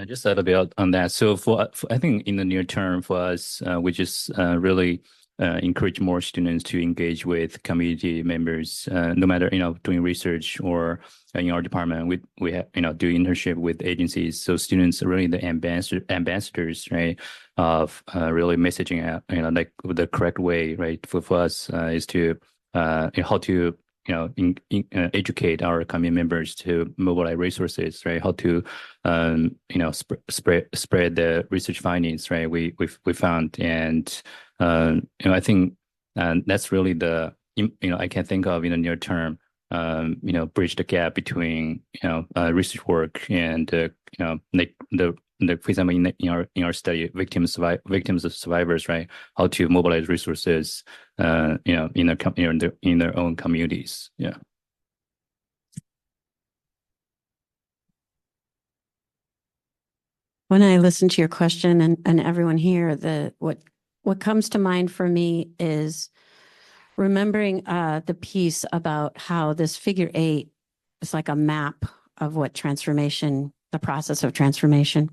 Just a little bit on that. So for I think in the near term for us, we just really encourage more students to engage with community members, no matter, doing research or in our department, we have, do internship with agencies. So students are really the ambassadors, right, of really messaging out, like the correct way, right, for us is to how to educate our community members to mobilize resources, right? How to, spread the research findings, right? We found, and I think that's really the, I can think of in the near term, bridge the gap between research work and like for example in our study victims of survivors, right? How to mobilize resources in their own communities. Yeah. When I listen to your question and everyone here, what comes to mind for me is remembering the piece about how this figure 8 is like a map of what transformation, the process of transformation.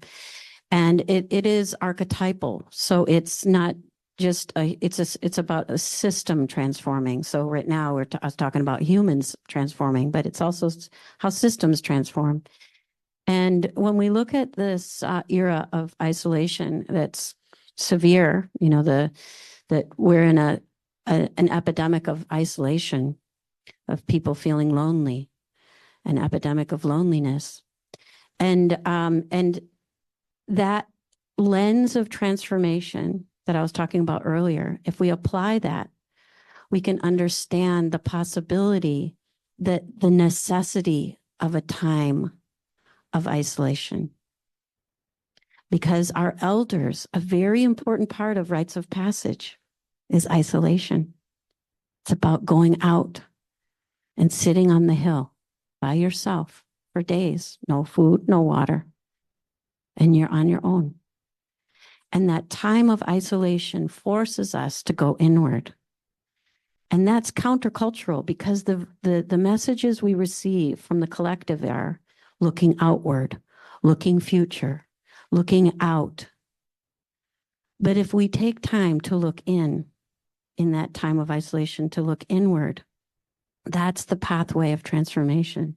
And it is archetypal. So it's not just it's about a system transforming. So right now I was talking about humans transforming, but it's also how systems transform. And when we look at this era of isolation that's severe, that we're in an epidemic of isolation, of people feeling lonely, an epidemic of loneliness. And that lens of transformation that I was talking about earlier, if we apply that, we can understand the possibility that the necessity of a time of isolation. Because our elders, a very important part of rites of passage is isolation. It's about going out and sitting on the hill by yourself for days, no food, no water, and you're on your own. And that time of isolation forces us to go inward. And that's countercultural because the messages we receive from the collective are looking outward, looking future, looking out. But if we take time to look in that time of isolation, to look inward, that's the pathway of transformation.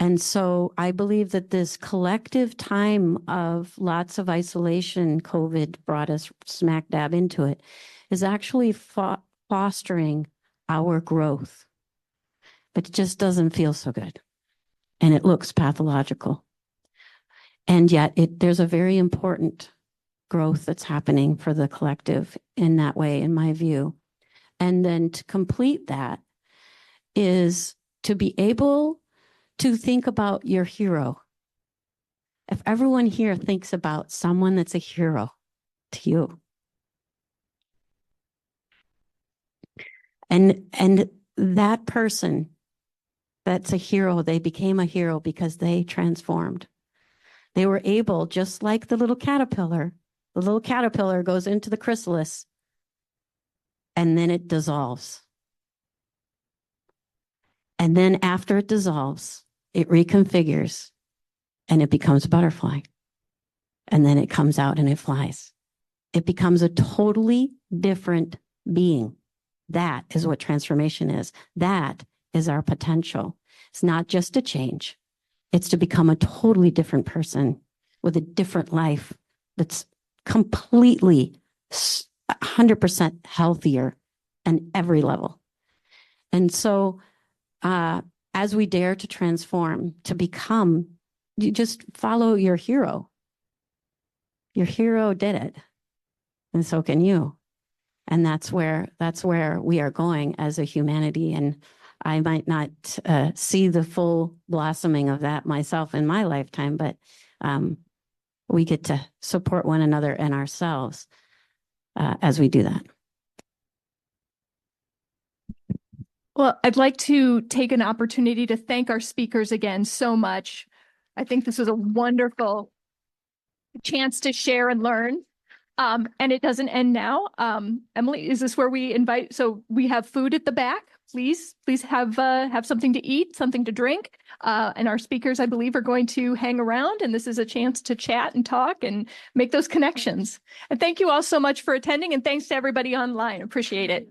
And so I believe that this collective time of lots of isolation, COVID brought us smack dab into it, is actually fostering our growth. But it just doesn't feel so good. And it looks pathological. And yet there's a very important growth that's happening for the collective in that way, in my view. And then to complete that is to be able to think about your hero. If everyone here thinks about someone that's a hero to you, and that person that's a hero, they became a hero because they transformed. They were able, just like the little caterpillar goes into the chrysalis and then it dissolves. And then after it dissolves, it reconfigures and it becomes a butterfly. And then it comes out and it flies. It becomes a totally different being That is what transformation is. That is our potential. It's not just a change. It's to become a totally different person with a different life that's completely 100% healthier on every level. And so as we dare to transform, to become, you just follow your hero. Your hero did it, and so can you. And that's where we are going as a humanity. And I might not see the full blossoming of that myself in my lifetime, but we get to support one another and ourselves as we do that. Well, I'd like to take an opportunity to thank our speakers again so much. I think this was a wonderful chance to share and learn. And it doesn't end now. Emily, is this where we invite? So we have food at the back. Please have something to eat, something to drink. And our speakers, I believe, are going to hang around. And this is a chance to chat and talk and make those connections. And thank you all so much for attending. And thanks to everybody online. Appreciate it.